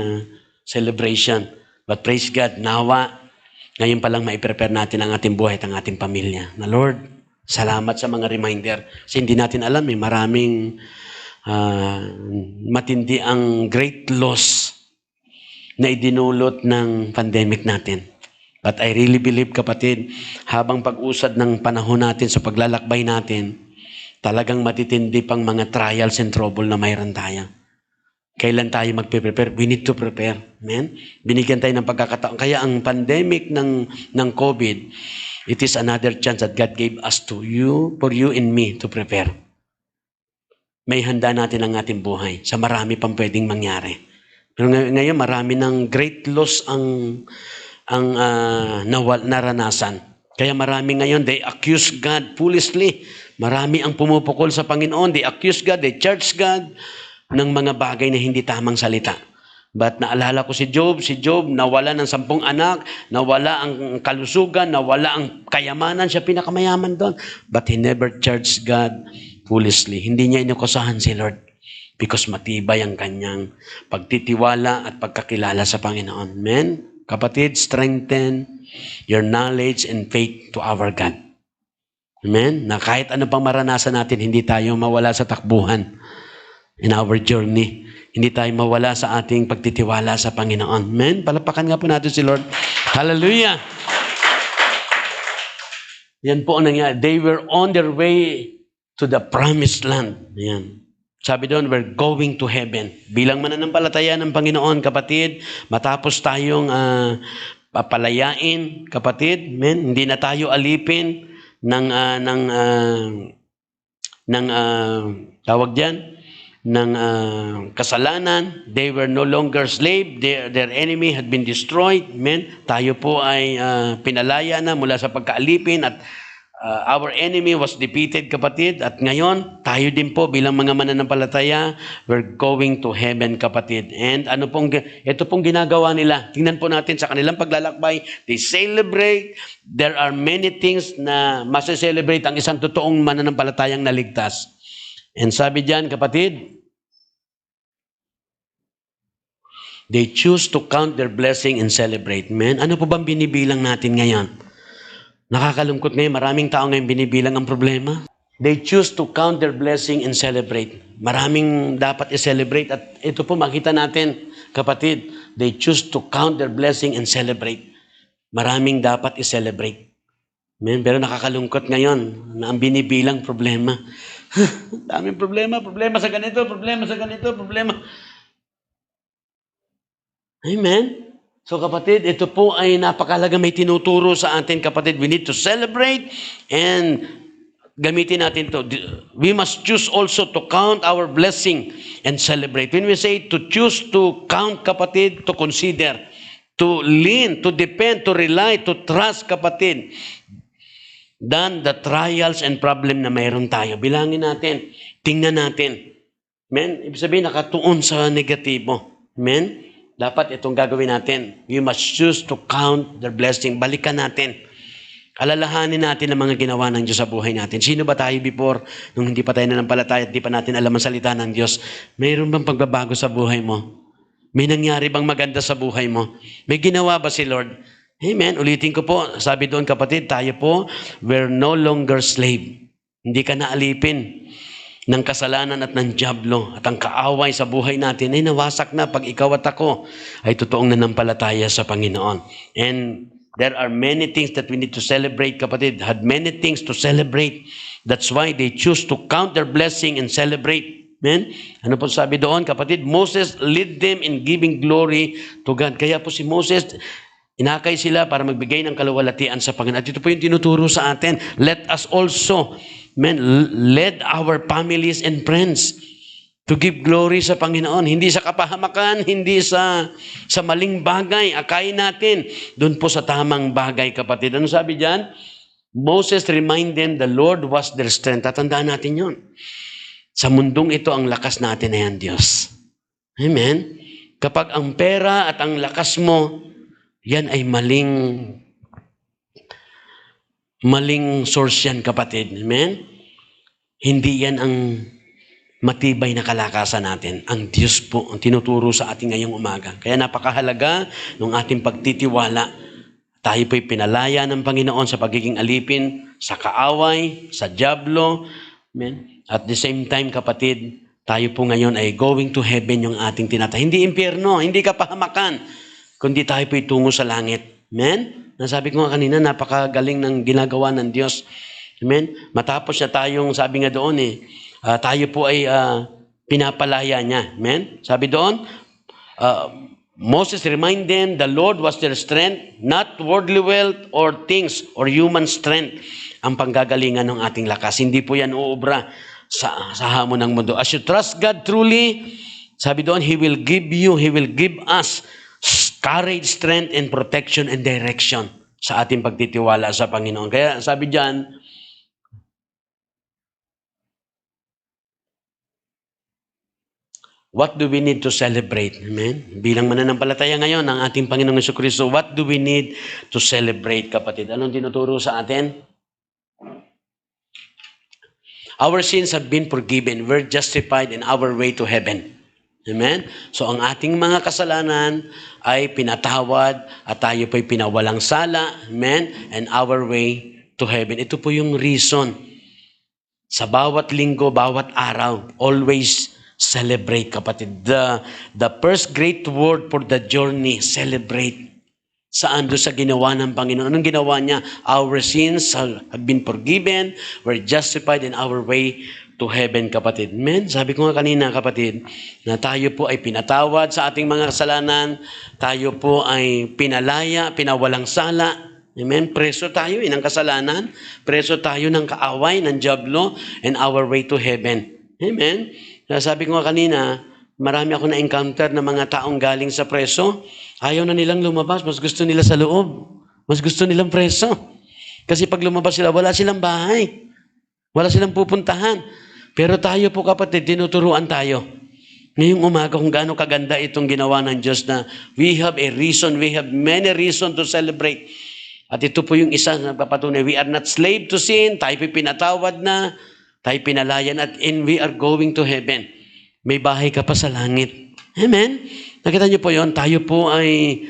celebration. But praise God, nawa, ngayon pa lang maiprepare natin ang ating buhay at ang ating pamilya. Na Lord, salamat sa mga reminder. Kasi hindi natin alam, maraming matindi ang great loss na idinulot ng pandemic natin. But I really believe, kapatid, habang pag-usad ng panahon natin sa paglalakbay natin, talagang matitindi pang mga trials and trouble na mayroon tayo. Kailan tayo magpe-prepare? We need to prepare. Amen? Binigyan tayo ng pagkakataon. Kaya ang pandemic ng COVID, it is another chance that God gave us to you, for you and me to prepare. May handa natin ang ating buhay sa marami pang pwedeng mangyari. Pero ngayon, marami ng great loss ang naranasan. Kaya marami ngayon, they accuse God foolishly. Marami ang pumupukol sa Panginoon. They accuse God, they charge God ng mga bagay na hindi tamang salita. But naalala ko si Job nawala ng 10 anak, nawala ang kalusugan, nawala ang kayamanan, siya pinakamayaman doon. But he never charged God foolishly. Hindi niya inukusahan si Lord. Because matibay ang kanyang pagtitiwala at pagkakilala sa Panginoon. Amen? Kapatid, strengthen your knowledge and faith to our God. Amen? Na kahit ano pang maranasan natin, hindi tayo mawala sa takbuhan in our journey. Hindi tayo mawala sa ating pagtitiwala sa Panginoon. Amen? Palapakan nga po natin si Lord. Hallelujah! Yan po ang nangyari. They were on their way to the promised land. Yan. Sabi doon, we're going to heaven. Bilang mananampalataya ng Panginoon, kapatid, matapos tayong papalayain, kapatid, men, hindi na tayo alipin ng tawag diyan, ng kasalanan. They were no longer slave. Their enemy had been destroyed. Men, tayo po ay pinalaya na mula sa pagkaalipin at our enemy was defeated, kapatid. At ngayon, tayo din po bilang mga mananampalataya, we're going to heaven, kapatid. And ito pong ginagawa nila. Tingnan po natin sa kanilang paglalakbay. They celebrate. There are many things na masaselebrate ang isang totoong mananampalatayang naligtas. And sabi diyan, kapatid, they choose to count their blessing and celebrate. Men, ano po bang binibilang natin ngayon? Nakakalungkot ngayon, maraming tao ngayon binibilang ang problema. They choose to count their blessing and celebrate. Maraming dapat i-celebrate. At ito po makita natin, kapatid, they choose to count their blessing and celebrate. Maraming dapat i-celebrate. Amen? Pero nakakalungkot ngayon na ang binibilang problema. Daming problema sa ganito, problema sa ganito, problema. Amen? So kapatid, ito po ay napakalaga, may tinuturo sa atin, kapatid. We need to celebrate and gamitin natin to. We must choose also to count our blessing and celebrate. When we say to choose to count, kapatid, to consider, to lean, to depend, to rely, to trust, kapatid, than the trials and problem na mayroon tayo. Bilangin natin, tingnan natin. Amen? Ibig sabihin, nakatuon sa negatibo. Amen? Dapat itong gagawin natin. We must choose to count their blessing. Balikan natin. Alalahanin natin ang mga ginawa ng Diyos sa buhay natin. Sino ba tayo before, nung hindi pa tayo nanampalataya at hindi pa natin alam ang salita ng Diyos? Mayroon bang pagbabago sa buhay mo? May nangyari bang maganda sa buhay mo? May ginawa ba si Lord? Amen. Ulitin ko po. Sabi doon, kapatid, tayo po, we're no longer slave. Hindi ka naalipin ng kasalanan at ng dyablo at ang kaaway sa buhay natin ay nawasak na pag ikaw at ako ay totoong nanampalataya sa Panginoon. And there are many things that we need to celebrate, kapatid. Had many things to celebrate. That's why they choose to count their blessing and celebrate. Amen? Ano po sabi doon, kapatid? Moses led them in giving glory to God. Kaya po si Moses, inakay sila para magbigay ng kaluwalhatian sa Panginoon. At ito po yung tinuturo sa atin. Let us also, led our families and friends to give glory sa Panginoon. Hindi sa kapahamakan, hindi sa maling bagay. Akayin natin doon po sa tamang bagay, kapatid. Ano sabi diyan? Moses remind them the Lord was their strength. Tatandaan natin yun. Sa mundong ito, ang lakas natin ay ang Diyos. Amen? Kapag ang pera at ang lakas mo, yan ay maling source yan, kapatid. Amen? Hindi yan ang matibay na kalakasan natin. Ang Diyos po ang tinuturo sa ating ngayong umaga. Kaya napakahalaga ng ating pagtitiwala. Tayo po'y pinalaya ng Panginoon sa pagiging alipin, sa kaaway, sa dyablo. Amen? At the same time, kapatid, tayo po ngayon ay going to heaven yung ating tinatay. Hindi impyerno, hindi kapahamakan, kundi tayo po'y tungo sa langit. Amen? Nasabi ko nga kanina, napakagaling ng ginagawa ng Diyos. Amen? Matapos na tayong, sabi nga doon tayo po ay pinapalaya niya. Amen? Sabi doon, Moses remind them, the Lord was their strength, not worldly wealth or things or human strength ang panggagalingan ng ating lakas. Hindi po yan uubra sa hamon ng mundo. As you trust God truly, sabi doon, He will give us courage, strength, and protection and direction sa ating pagtitiwala sa Panginoon. Kaya sabi diyan, what do we need to celebrate? Amen? Bilang mananampalataya ngayon ng ating Panginoong Jesucristo, what do we need to celebrate, kapatid? Anong tinuturo sa atin? Our sins have been forgiven. We're justified in our way to heaven. Amen? So ang ating mga kasalanan ay pinatawad at tayo po'y pinawalang sala. Amen? And our way to heaven. Ito po yung reason. Sa bawat linggo, bawat araw, always celebrate, kapatid. The first great word for the journey, celebrate. Saan? Doon sa ginawa ng Panginoon. Anong ginawa niya? Our sins have been forgiven, we're justified in our way to heaven, kapatid. Amen? Sabi ko nga kanina, kapatid, na tayo po ay pinatawad sa ating mga kasalanan, tayo po ay pinalaya, pinawalang sala. Amen? Preso tayo ng kasalanan, preso tayo ng kaaway, ng dyablo, and our way to heaven. Amen? Sabi ko nga kanina, marami ako na-encounter na mga taong galing sa preso, ayaw na nilang lumabas, mas gusto nila sa loob. Mas gusto nilang preso. Kasi pag lumabas sila, wala silang bahay. Wala silang pupuntahan. Pero tayo po, kapatid, tinuturuan tayo. Ngayong umaga kung gaano kaganda itong ginawa ng Diyos na we have a reason, we have many reasons to celebrate. At ito po yung isa na papatunay, we are not slave to sin, tayo pinatawad na, tayo pinalayan at we are going to heaven. May bahay ka pa sa langit. Amen? Nakita niyo po yon. Tayo po ay,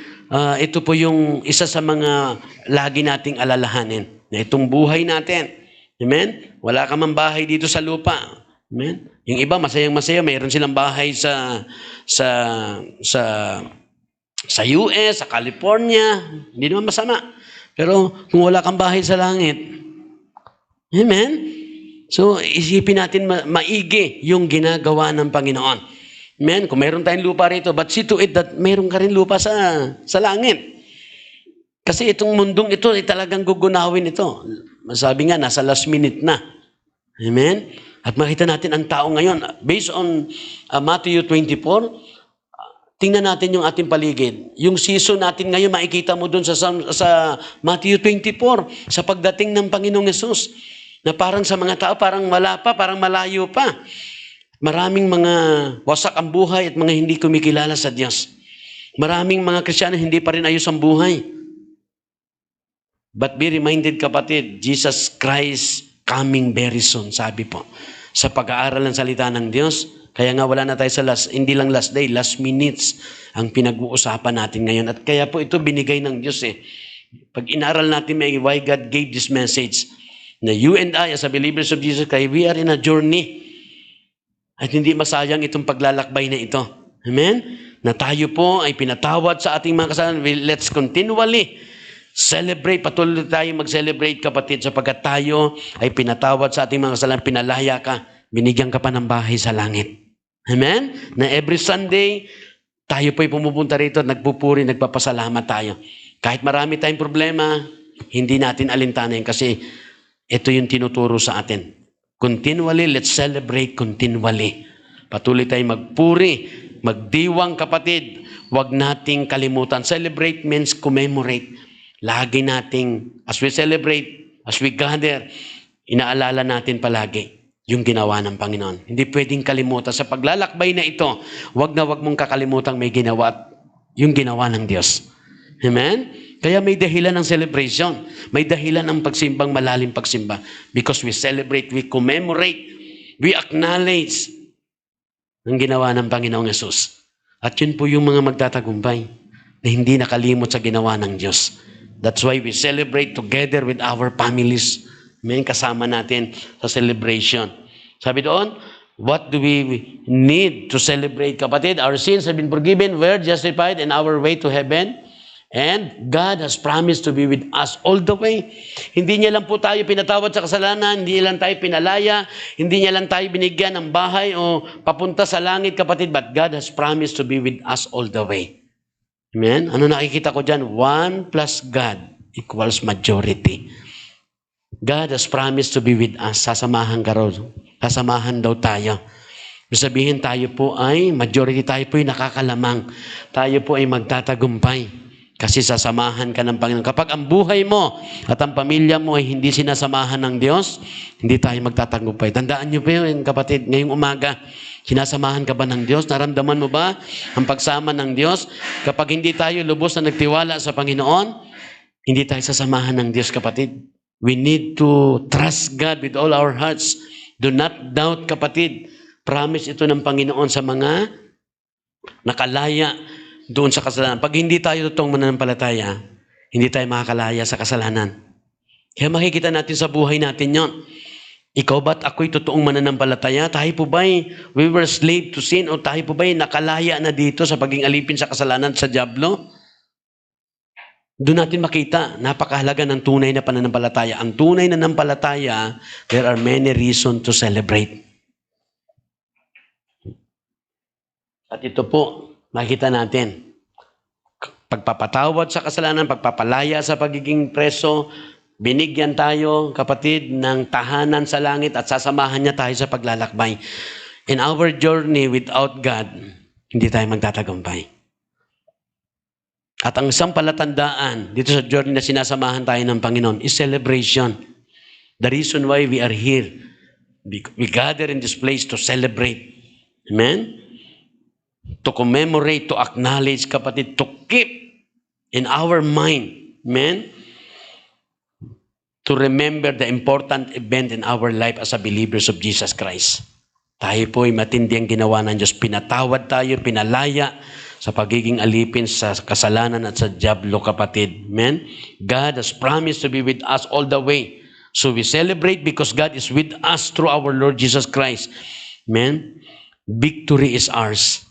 ito po yung isa sa mga lagi nating alalahanin. Na itong buhay natin. Amen? Wala ka man bahay dito sa lupa. Amen? Yung iba, masayang-masaya, mayroon silang bahay sa US, sa California. Hindi naman masama. Pero kung wala kang bahay sa langit, amen? So, isipin natin maigi yung ginagawa ng Panginoon. Amen? Kung meron tayong lupa rito, but see to it that meron ka rin lupa sa langit. Kasi itong mundong ito, talagang gugunawin ito. Masabi nga, nasa last minute na. Amen? At makita natin ang tao ngayon. Based on Matthew 24, tingnan natin yung ating paligid. Yung season natin ngayon, makikita mo dun sa Matthew 24, sa pagdating ng Panginoong Yesus. Na parang sa mga tao, parang wala pa, parang malayo pa. Maraming mga wasak ang buhay at mga hindi kumikilala sa Diyos. Maraming mga Kristiyano hindi pa rin ayos ang buhay. But be reminded, kapatid, Jesus Christ coming very soon, sabi po. Sa pag-aaral ng salita ng Diyos, kaya nga wala na tayo sa hindi lang last day, last minutes ang pinag-uusapan natin ngayon. At kaya po ito binigay ng Diyos eh. Pag inaral natin may why God gave this message, na you and I as a believers of Jesus Christ, we are in a journey. At hindi masayang itong paglalakbay na ito. Amen? Na tayo po ay pinatawad sa ating mga kasalanan. Let's continually celebrate. Patuloy tayo mag-celebrate, kapatid, sapagkat tayo ay pinatawad sa ating mga kasalanan. Pinalaya ka, binigyan ka pa ng bahay sa langit. Amen? Na every Sunday, tayo po ay pumupunta rito, nagpupuri, nagpapasalamat tayo. Kahit marami tayong problema, hindi natin alintanin kasi ito yung tinuturo sa atin. Continually, let's celebrate continually. Patuloy tayong magpuri, magdiwang, kapatid. Huwag nating kalimutan. Celebrate means commemorate. Lagi nating, as we celebrate, as we gather, inaalala natin palagi yung ginawa ng Panginoon. Hindi pwedeng kalimutan. Sa paglalakbay na ito, huwag mong kakalimutan may ginawa at yung ginawa ng Diyos. Amen? Kaya may dahilan ng celebration. May dahilan ng pagsimbang, malalim pagsimba. Because we celebrate, we commemorate, we acknowledge ang ginawa ng Panginoong Yesus. At yun po yung mga magtatagumpay na hindi nakalimot sa ginawa ng Diyos. That's why we celebrate together with our families. Amen? Kasama natin sa celebration. Sabi doon, what do we need to celebrate, kapatid? Our sins have been forgiven, we're justified in our way to heaven. And God has promised to be with us all the way. Hindi niya lang po tayo pinatawad sa kasalanan, hindi niya lang tayo pinalaya, hindi niya lang tayo binigyan ng bahay o papunta sa langit, kapatid, but God has promised to be with us all the way. Amen? Ano nakikita ko dyan? 1 plus God equals majority. God has promised to be with us. Sasamahan ka raw. Sasamahan daw tayo. Sabihin tayo po ay, majority tayo po ay nakakalamang. Tayo po ay magtatagumpay. Kasi sasamahan ka ng Panginoon. Kapag ang buhay mo at ang pamilya mo ay hindi sinasamahan ng Diyos, hindi tayo magtatagumpay. Tandaan niyo po yun, kapatid, ngayong umaga, sinasamahan ka ba ng Diyos? Naramdaman mo ba ang pagsama ng Diyos? Kapag hindi tayo lubos na nagtiwala sa Panginoon, hindi tayo sasamahan ng Diyos, kapatid. We need to trust God with all our hearts. Do not doubt, kapatid. Promise ito ng Panginoon sa mga Nakalaya doon sa kasalanan. Pag hindi tayo totoong mananampalataya, hindi tayo makakalaya sa kasalanan. Kaya makikita natin sa buhay natin yon. Ikaw ba't ako'y totoong mananampalataya? Tayo po ba'y we were slave to sin o tayo po ba'y nakalaya na dito sa paging alipin sa kasalanan sa dyablo? Doon natin makita, napakahalaga ng tunay na pananampalataya. Ang tunay na nanampalataya, there are many reasons to celebrate. At ito po, makikita natin. Pagpapatawad sa kasalanan, pagpapalaya sa pagiging preso, binigyan tayo, kapatid, ng tahanan sa langit at sasamahan niya tayo sa paglalakbay. In our journey without God, hindi tayo magtatagumpay. At ang isang palatandaan dito sa journey na sinasamahan tayo ng Panginoon is celebration. The reason why we are here, we gather in this place to celebrate. Amen? To commemorate, to acknowledge, kapatid, to keep in our mind, amen? To remember the important event in our life as a believers of Jesus Christ. Tayo po ay matindi ang ginawa ng Diyos. Pinatawad tayo, pinalaya sa pagiging alipin sa kasalanan at sa dyablo, kapatid. Amen? God has promised to be with us all the way. So we celebrate because God is with us through our Lord Jesus Christ. Amen? Victory is ours.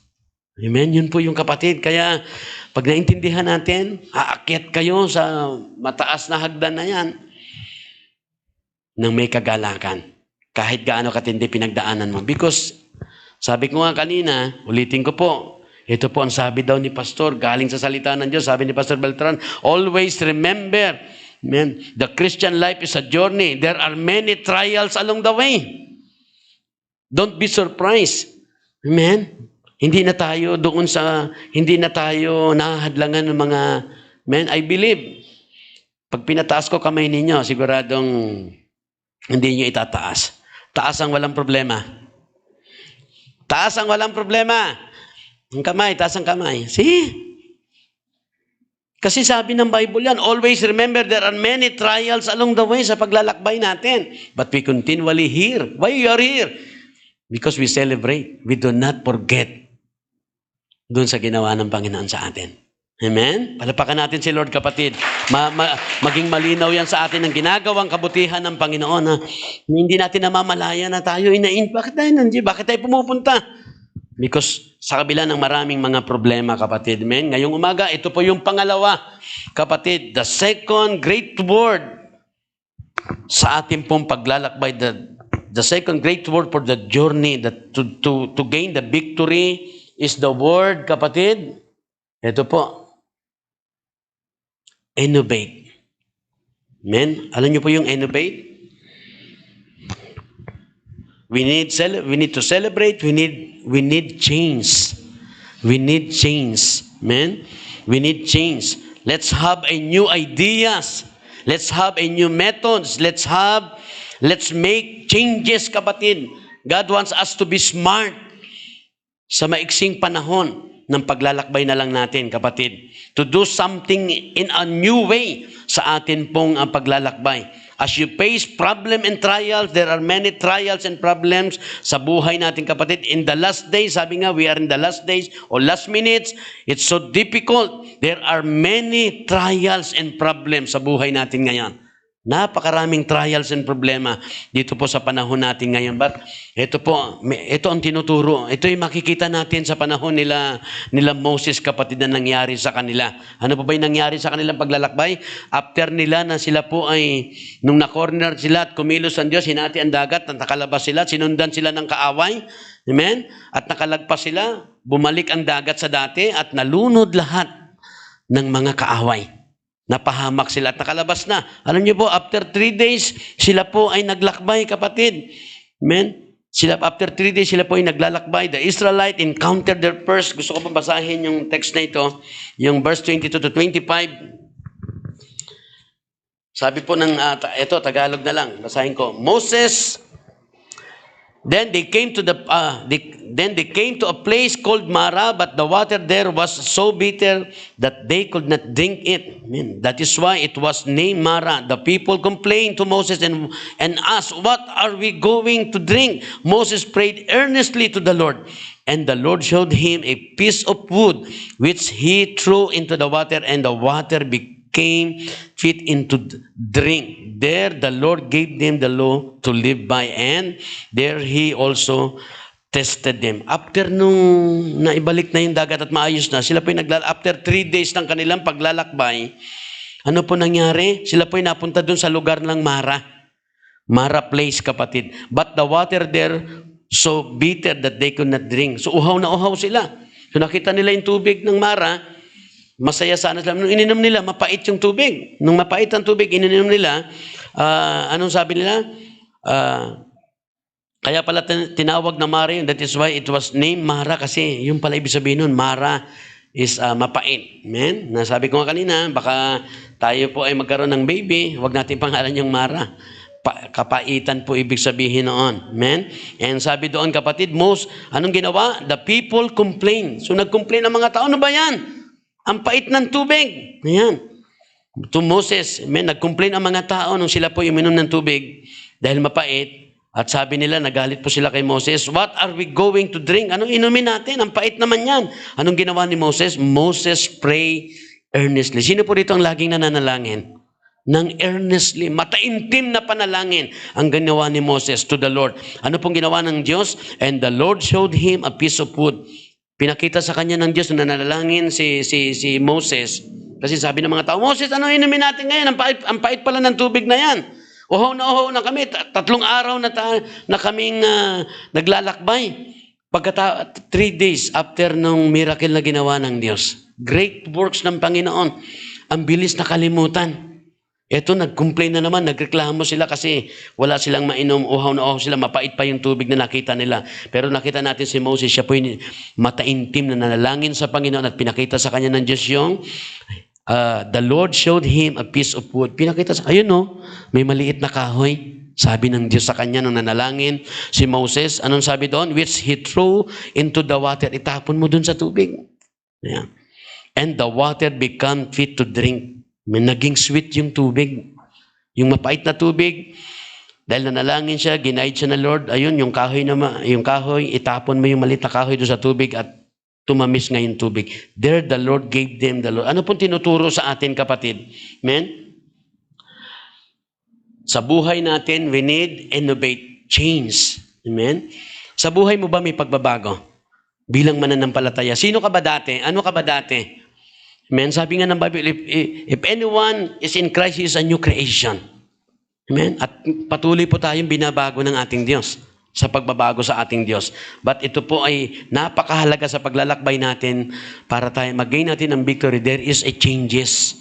Amen? Yun po yung kapatid. Kaya pag naintindihan natin, aakyat kayo sa mataas na hagdan na yan ng may kagalakan. Kahit gaano katindi pinagdaanan mo. Because, sabi ko nga kanina, ulitin ko po, ito po ang sabi daw ni Pastor, galing sa salita ng Diyos, sabi ni Pastor Beltran, always remember, man, the Christian life is a journey. There are many trials along the way. Don't be surprised. Amen? Hindi na tayo nahahadlangan ng mga, man, I believe, pag pinataas ko kamay ninyo, siguradong hindi nyo itataas. Taas ang walang problema. Taas ang walang problema. Ang kamay, taas ang kamay. See? Kasi sabi ng Bible yan, always remember there are many trials along the way sa paglalakbay natin. But we continually here. Why you are here? Because we celebrate. We do not forget doon sa ginawa ng Panginoon sa atin. Amen? Palapakan natin si Lord, kapatid. Maging malinaw yan sa atin ang ginagawang kabutihan ng Panginoon. Ha? Hindi natin namamalaya na tayo inain. Bakit tayo nandiyan? Bakit tayo pumupunta? Because sa kabila ng maraming mga problema, kapatid. Amen? Ngayong umaga, ito po yung pangalawa. Kapatid, the second great word sa ating pong paglalakbay, the second great word for the journey, to gain the victory is the word, kapatid. Ito po. Innovate. Amen? Alam niyo po yung innovate? We need to celebrate. We need change. We need change. Amen? We need change. Let's have a new ideas. Let's have a new methods. Let's make changes, kapatid. God wants us to be smart sa maiksing panahon ng paglalakbay na lang natin, kapatid. To do something in a new way sa atin pong paglalakbay. As you face problem and trials, there are many trials and problems sa buhay natin, kapatid. In the last days, sabi nga, we are in the last days or last minutes. It's so difficult. There are many trials and problems sa buhay natin ngayon. Napakaraming trials and problema dito po sa panahon natin ngayon. But ito po, ito ang tinuturo. Ito yung makikita natin sa panahon nila Moses, kapatid, na nangyari sa kanila. Ano po ba yung nangyari sa kanilang paglalakbay? After nila na sila po ay, nung na-corner sila at kumilos ang Diyos, hinati ang dagat, at nakalabas sila, sinundan sila ng kaaway. Amen? At nakalagpas sila, bumalik ang dagat sa dati at nalunod lahat ng mga kaaway. Napahamak sila at nakalabas na. Alam niyo po, after 3 days, sila po ay naglakbay, kapatid. Amen? After 3 days, sila po ay naglalakbay. The Israelite encountered their first. Gusto ko pa basahin yung text na ito, yung verse 22 to 25. Sabi po ng, ito, Tagalog na lang. Basahin ko. Then they came to a place called Mara, but the water there was so bitter that they could not drink it. Amen. That is why it was named Mara. The people complained to Moses and asked, "What are we going to drink?" Moses prayed earnestly to the Lord. And the Lord showed him a piece of wood, which he threw into the water, and the water became fit into drink. There the Lord gave them the law to live by, and there he also tested them. After nung naibalik na yung dagat at maayos na, sila po yung after 3 days ng kanilang paglalakbay, ano po nangyari? Sila po yung napunta dun sa lugar ng Mara. Mara place, kapatid. But the water there so bitter that they could not drink. So uhaw na uhaw sila. So nakita nila yung tubig ng Mara, masaya sana sila. Nung ininom nila, mapait yung tubig. Nung mapait ang tubig, ininom nila, anong sabi nila? Kaya pala tinawag na Mara yun. That is why it was named Mara, kasi yung pala ibig sabihin nun, Mara is mapait. Amen? Nasabi ko nga kanina, baka tayo po ay magkaroon ng baby, huwag natin pangalan yung Mara. Kapaitan po ibig sabihin noon. Amen? And sabi doon, kapatid, anong ginawa? The people complain. So nag-complain ang mga tao, ano ba yan? Ang pait ng tubig. Ayan. To Moses, amen, nag-complain ang mga tao nung sila po uminom ng tubig dahil mapait. At sabi nila, nagalit po sila kay Moses, what are we going to drink? Anong inumin natin? Ang pait naman yan. Anong ginawa ni Moses? Moses pray earnestly. Sino po dito ang laging nananalangin? Nang earnestly, mataimtim na panalangin ang ginawa ni Moses to the Lord. Ano pong ginawa ng Diyos? And the Lord showed him a piece of wood. Pinakita sa kanya ng Diyos na nanalangin si Moses. Kasi sabi ng mga tao, Moses, ano inumin natin ngayon? Ang pait pala ng tubig na yan. Uhaw na kami. 3 araw na kaming naglalakbay. 3 days after nung miracle na ginawa ng Diyos. Great works ng Panginoon. Ang bilis na kalimutan. Ito, nag-complain na naman, nagreklamo sila kasi wala silang mainom, uhaw na uhaw sila, mapait pa yung tubig na nakita nila. Pero nakita natin si Moses, siya po yung mataimtim na nanalangin sa Panginoon at pinakita sa kanya ng Diyos yung the Lord showed him a piece of wood. Pinakita sa, ayun no, may maliit na kahoy. Sabi ng Diyos sa kanya nung nanalangin si Moses, anong sabi doon? Which he threw into the water. Itapon mo dun sa tubig. Yeah. And the water became fit to drink. May naging sweet yung tubig. Yung mapait na tubig. Dahil nanalangin siya, ginaid siya na Lord, ayun, yung kahoy, itapon mo yung maliit na kahoy doon sa tubig at tumamis nga yung tubig. There the Lord gave them the law. Ano pong tinuturo sa atin, kapatid? Amen? Sa buhay natin, we need innovate, change. Amen? Sa buhay mo ba may pagbabago? Bilang mananampalataya. Sino ka ba dati? Ano ka ba dati? Amen? Sabi nga ng Bible, if anyone is in Christ, he is a new creation. Amen? At patuloy po tayong binabago ng ating Diyos sa pagbabago sa ating Diyos. But ito po ay napakahalaga sa paglalakbay natin para tayo mag-gain natin ang victory. There is a changes.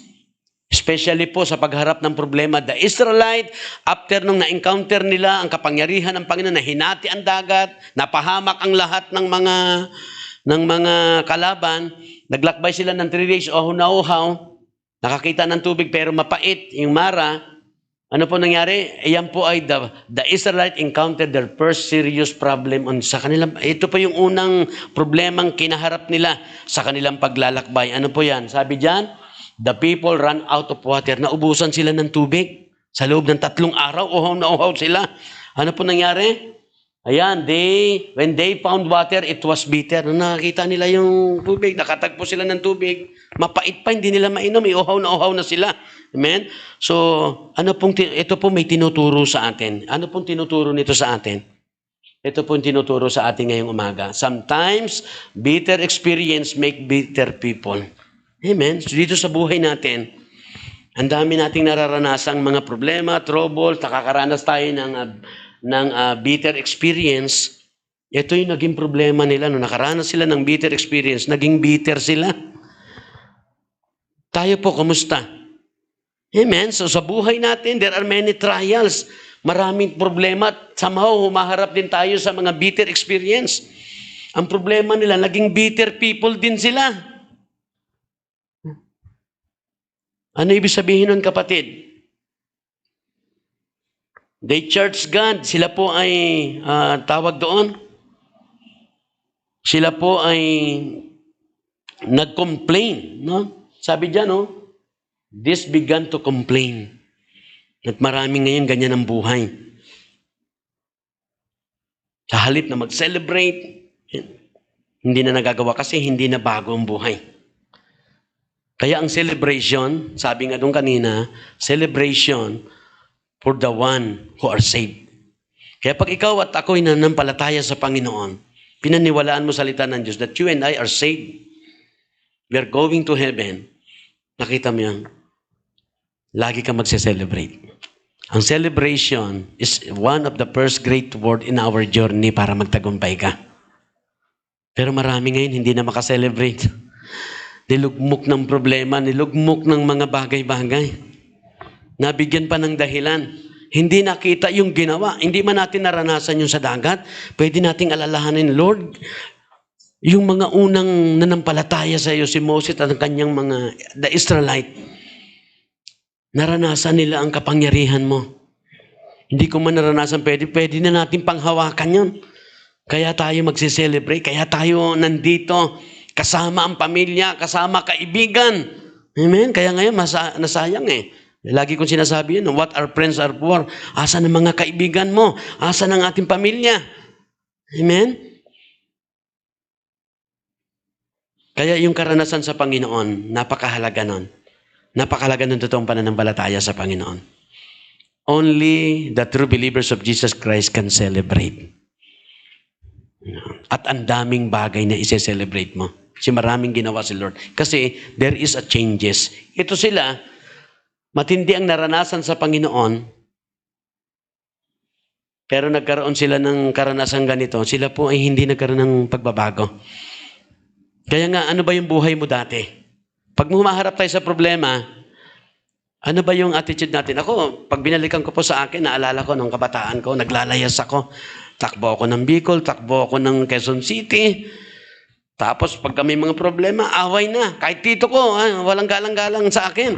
Especially po sa pagharap ng problema. The Israelite, after nung na-encounter nila ang kapangyarihan ng Panginoon, na hinati ang dagat, napahamak ang lahat ng mga kalaban, naglakbay sila ng 3 days, uhaw na uhaw, nakakita ng tubig pero mapait, yung Mara. Ano po nangyari? Ayan po ay the Israelite encountered their first serious problem sa kanilang, ito po yung unang problemang kinaharap nila sa kanilang paglalakbay. Ano po yan? Sabi dyan, the people ran out of water. Naubusan sila ng tubig. Sa loob ng 3 araw, uhaw na uhaw sila. Ano po nangyari? Ayan, when they found water, it was bitter. Nung nakakita nila yung tubig, nakatagpo sila ng tubig, mapait pa, hindi nila mainom, uhaw na sila. Amen? So, ito po may tinuturo sa atin. Ano pong tinuturo nito sa atin? Ito pong tinuturo sa atin ngayong umaga. Sometimes, bitter experience make bitter people. Amen? So, dito sa buhay natin, ang dami nating nararanasang mga problema, trouble, nakakaranas tayo ng bitter experience. Ito yung naging problema nila. Nung nakaranas sila ng bitter experience, naging bitter sila. Tayo po, kumusta? Amen? So sa buhay natin, there are many trials. Maraming problema at somehow humaharap din tayo sa mga bitter experience. Ang problema nila, naging bitter people din sila. Ano ibig sabihin nun, kapatid? They church God. Sila po ay, tawag doon, sila po ay nag-complain. No? Sabi dyan, no? This began to complain. At marami ngayon ganyan ang buhay. Sa halip na mag-celebrate, Hindi na nagagawa kasi hindi na bago ang buhay. Kaya ang celebration, sabi nga doon kanina, celebration for the one who are saved. Kaya pag ikaw at ako'y nanampalataya sa Panginoon, pinaniwalaan mo salita ng Diyos that you and I are saved. We are going to heaven. Nakita mo yan? Lagi ka magse-celebrate. Ang celebration is one of the first great word in our journey para magtagumpay ka. Pero marami ngayon hindi na makaselebrate. Nilugmok ng problema, nilugmok ng mga bagay-bagay. Nabigyan pa ng dahilan. Hindi nakita yung ginawa. Hindi man natin naranasan yung sa dagat. Pwede nating alalahanin, Lord, yung mga unang nanampalataya sa iyo, si Moses at ang kanyang mga, the Israelite, naranasan nila ang kapangyarihan mo. Hindi ko man naranasan, pwede na natin panghawakan yun. Kaya tayo magse-celebrate, kaya tayo nandito, kasama ang pamilya, kasama kaibigan. Amen? Kaya ngayon, nasayang eh. Lagi kong sinasabi yun, what our friends are for. Asan ang mga kaibigan mo? Asan ang ating pamilya? Amen? Kaya yung karanasan sa Panginoon, napakahalaga nun. Napakahalaga ng totoong pananampalataya sa Panginoon. Only the true believers of Jesus Christ can celebrate. At ang daming bagay na isi-celebrate mo. Kasi maraming ginawa si Lord. Kasi there is a changes. Ito sila, matindi ang naranasan sa Panginoon, pero nagkaroon sila ng karanasan ganito. Sila po ay hindi nagkaroon ng pagbabago. Kaya nga, ano ba yung buhay mo dati? Pag humaharap tayo sa problema, ano ba yung attitude natin? Ako, pag binalikan ko po sa akin, naalala ko nung kabataan ko, naglalayas ako. Takbo ako ng Bicol, takbo ako ng Quezon City. Tapos pag may mga problema, away na. Kahit tito ko, walang galang-galang sa akin.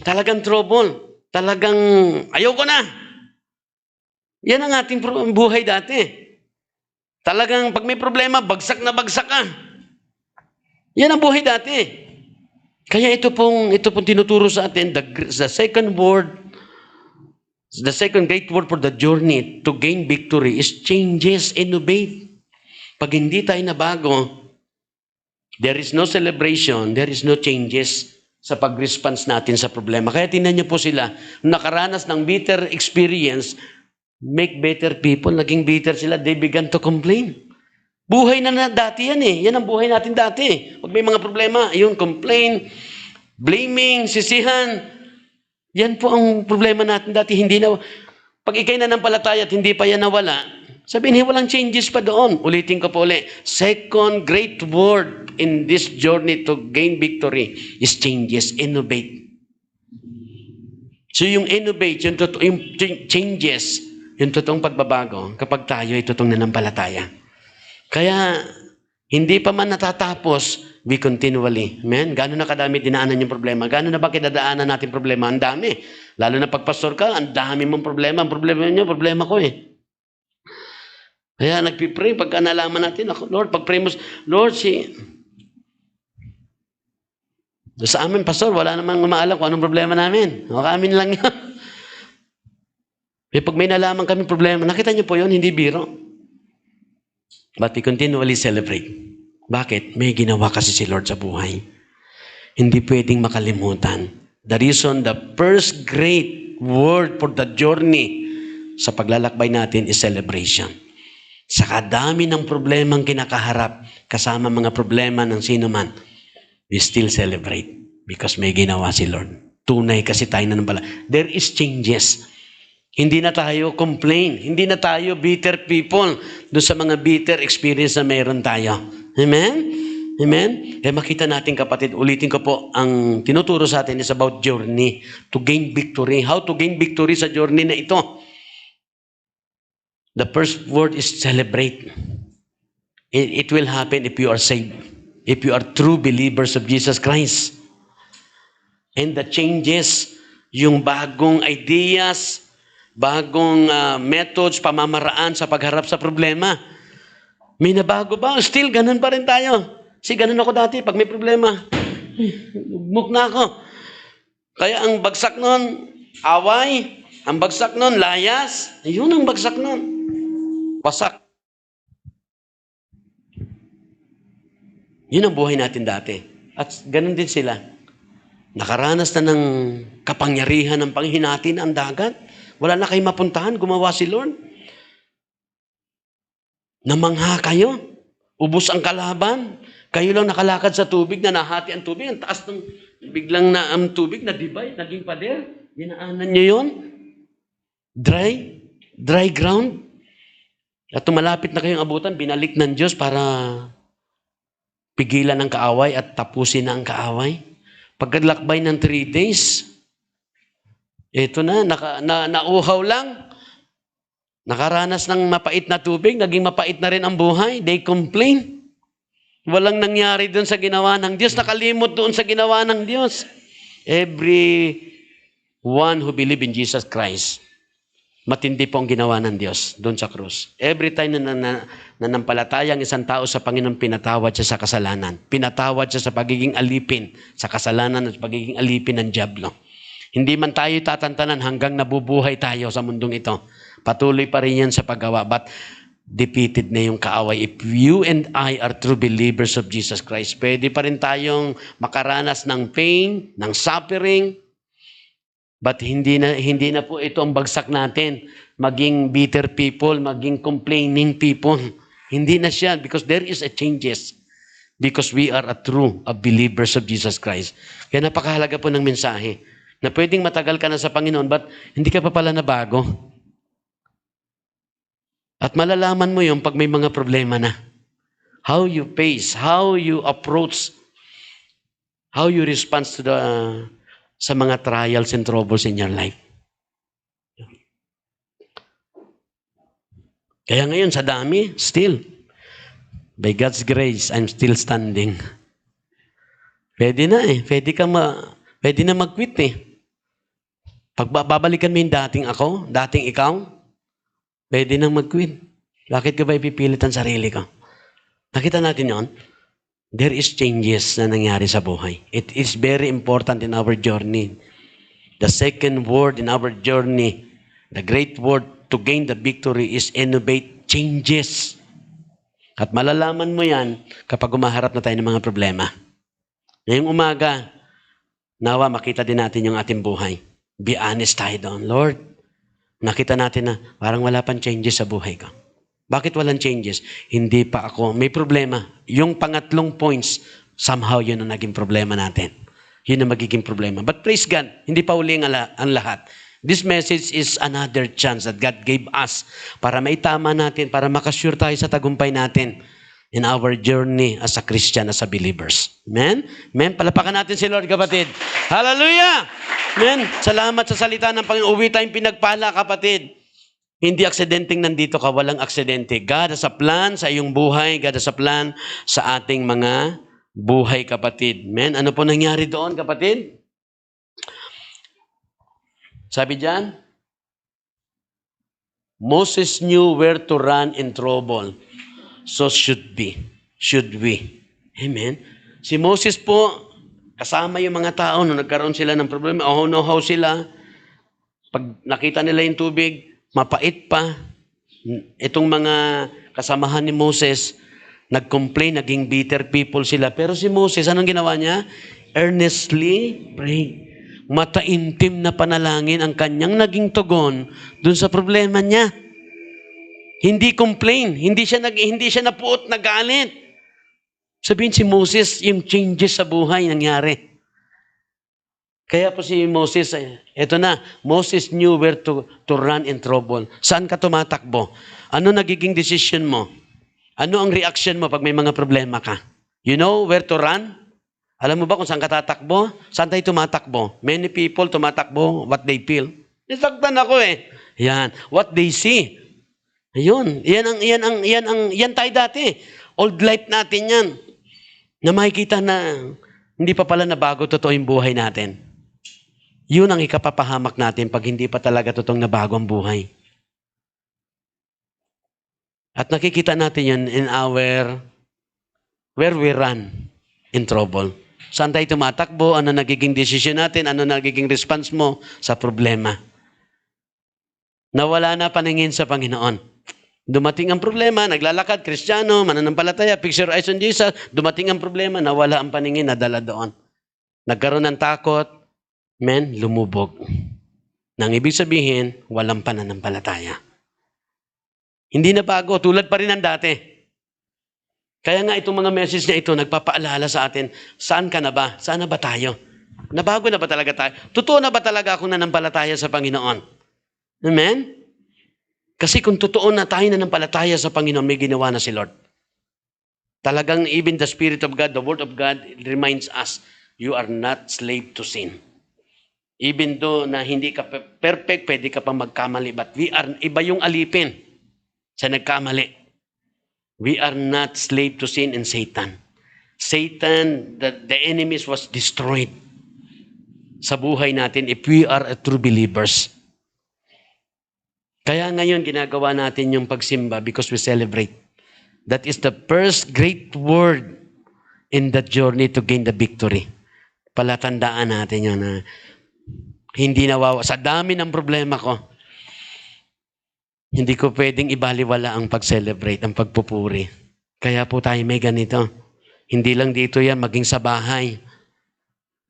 Talagang trouble. Talagang ayoko na. Yan ang ating buhay dati. Talagang pag may problema, bagsak na bagsak ka. Yan ang buhay dati. Kaya ito pong tinuturo sa atin, the second word, the second great word for the journey to gain victory is changes, innovate. Pag hindi tayo nabago, there is no celebration, there is no changes sa pag-response natin sa problema. Kaya tingnan niyo po sila, nakaranas ng bitter experience, make better people, naging bitter sila, they began to complain. Buhay na dati yan eh. Yan ang buhay natin dati. Pag may mga problema, yun, complain, blaming, sisihan. Yan po ang problema natin dati. Hindi na, pag ikay nanampalataya at hindi pa yan nawala, sabihin, walang changes pa doon. Ulitin ko po ulit. Second great word in this journey to gain victory is changes, innovate. So yung innovate, yung changes, yung totoong pagbabago kapag tayo ay totoong nanampalataya. Kaya, hindi pa man natatapos, we continually. Amen? Gano'n na kadami dinaanan yung problema? Gano'n na ba kinadaanan natin problema? Ang dami. Lalo na pag pastor ka, ang dami mong problema. Ang problema niyo, problema ko eh. Kaya nagpipray, pagka nalaman natin, ako, Lord, pag-pray mo, Lord, sa amin, pastor, wala namang umaalam kung anong problema namin. O amin lang yan. Pag may nalaman kami problema, nakita niyo po yun, hindi biro. But we continually celebrate. Bakit? May ginawa kasi si Lord sa buhay. Hindi pwedeng makalimutan. The reason, the first great word for the journey sa paglalakbay natin is celebration. Sa kadami ng problemang kinakaharap, kasama mga problema ng sino man, we still celebrate because may ginawa si Lord. Tunay kasi tayo nanambala. There is changes. Hindi na tayo complain. Hindi na tayo bitter people doon sa mga bitter experience na mayroon tayo. Amen? Amen? Kaya makita natin kapatid, ulitin ko po, ang tinuturo sa atin is about journey to gain victory. How to gain victory sa journey na ito? The first word is celebrate. It will happen if you are saved. If you are true believers of Jesus Christ. And the changes, yung bagong ideas, bagong methods, pamamaraan sa pagharap sa problema. May nabago ba? Still, ganun pa rin tayo. Kasi ganun ako dati. Pag may problema, lugmok na ako. Kaya ang bagsak nun, away. Ang bagsak nun, layas. Ayun ang bagsak nun. Wasak. Yun ang buhay natin dati. At ganun din sila. Nakaranas na ng kapangyarihan ng panghinati na ang dagat. Wala na kayong mapuntahan, gumawa si Lord. Namangha kayo. Ubos ang kalaban. Kayo lang nakalakad sa tubig na nahati ang tubig. Ang taas ng biglang na ang tubig na divide, naging pader. Dinaanan nyo yun. Dry ground. At tumalapit na kayong abutan, binalik ng Diyos para pigilan ang kaaway at tapusin na ang kaaway. Pagkalakbay ng 3 days, ito na, nauhaw lang. Nakaranas ng mapait na tubig, naging mapait na rin ang buhay. They complain. Walang nangyari doon sa ginawa ng Diyos. Nakalimot doon sa ginawa ng Diyos. Everyone who believe in Jesus Christ, matindi po ang ginawa ng Diyos doon sa krus. Every time na nanampalataya ang isang tao sa Panginoon, pinatawad siya sa kasalanan. Pinatawad siya sa pagiging alipin sa kasalanan at pagiging alipin ng dyablo. Hindi man tayo tatantanan hanggang nabubuhay tayo sa mundong ito. Patuloy pa rin yan sa paggawa. But defeated na yung kaaway. If you and I are true believers of Jesus Christ, pwede pa rin tayong makaranas ng pain, ng suffering. But hindi na po ito ang bagsak natin. Maging bitter people, maging complaining people. Hindi na siya because there is a changes. Because we are a true believers of Jesus Christ. Kaya napakahalaga po ng mensahe na pwedeng matagal ka na sa Panginoon but hindi ka pa pala nabago. At malalaman mo yung pag may mga problema na. How you face, how you approach, how you respond to sa mga trials and troubles in your life. Kaya ngayon sa dami, still, by God's grace, I'm still standing. Pwede na eh. Pwede na mag-quit eh. Pag babalikan mo yung dating ako, dating ikaw, pwede nang mag-quit. Bakit ka ba ipipilit ang sarili ko? Nakita natin yon. There is changes na nangyari sa buhay. It is very important in our journey. The second word in our journey, the great word to gain the victory is innovate changes. At malalaman mo yan kapag umaharap na tayo ng mga problema. Ngayong umaga, nawa makita din natin yung ating buhay. Be honest tayo doon. Lord, nakita natin na parang wala pang changes sa buhay ko. Bakit walang changes? Hindi pa ako. May problema. Yung pangatlong points, somehow yun ang naging problema natin. Yun ang magiging problema. But praise God, hindi pa uli ang lahat. This message is another chance that God gave us para maitama natin, para makasure tayo sa tagumpay natin in our journey as a Christian, as a believers. Amen? Amen? Palapakan natin si Lord, kapatid. Hallelujah! Amen? Salamat sa salita ng Panginoon. Uwi tayong pinagpala, kapatid. Hindi aksidenteng nandito ka, walang aksidente. God has a plan sa iyong buhay. God has a plan sa ating mga buhay, kapatid. Amen? Ano po nangyari doon, kapatid? Sabi diyan, Moses knew where to run in trouble. So should we. Amen? Si Moses po, kasama yung mga tao nung nagkaroon sila ng problema, how sila, pag nakita nila yung tubig, mapait pa. Itong mga kasamahan ni Moses, nag-complain, naging bitter people sila. Pero si Moses, anong ginawa niya? Earnestly prayed. Mataintim na panalangin ang kanyang naging tugon dun sa problema niya. Hindi complain, hindi siya napuot, nagalit. Sabihin si Moses, yung changes sa buhay nangyari. Kaya po si Moses, eto na, Moses knew where to run in trouble. Saan ka tumatakbo? Ano nagiging decision mo? Ano ang reaction mo pag may mga problema ka? You know where to run? Alam mo ba kung saan ka tatakbo? Saan tayo tumatakbo? Many people tumatakbo what they feel. Nisaktan ako eh. Yan. What they see. Ayun. Yan tayo dati. Old life natin yan. Na makikita na hindi pa pala nabago totoo yung buhay natin. Yun ang ikapapahamak natin pag hindi pa talaga totoong nabago ang buhay. At nakikita natin yun in where we run in trouble. Saan tayo tumatakbo? Ano nagiging decision natin? Ano nagiging response mo sa problema? Nawala na paningin sa Panginoon. Dumating ang problema, naglalakad, Kristiyano, mananampalataya, fix your eyes on Jesus. Dumating ang problema, nawala ang paningin, nadala doon. Nagkaroon ng takot, lumubog. Nang ibig sabihin, walang pananampalataya. Hindi na bago, tulad pa rin ng dati. Kaya nga itong mga message na ito, nagpapaalala sa atin, saan ka na ba? Saan na ba tayo? Nabago na ba talaga tayo? Totoo na ba talaga akong nanampalataya sa Panginoon? Amen? Kasi kung totoo na tayo nanampalataya sa Panginoon, may ginawa na si Lord. Talagang even the Spirit of God, the Word of God, reminds us, you are not slave to sin. Even though na hindi ka perfect, pwede ka pa magkamali. But iba yung alipin sa nagkamali. We are not slave to sin and Satan. Satan, the enemies was destroyed sa buhay natin if we are a true believers. Kaya ngayon ginagawa natin yung pagsimba because we celebrate. That is the first great word in the journey to gain the victory. Palatandaan natin yun na hindi nawawa. Sa dami ng problema ko, hindi ko pwedeng ibaliwala ang pag-celebrate, ang pagpupuri. Kaya po tayo may ganito. Hindi lang dito yan, maging sa bahay.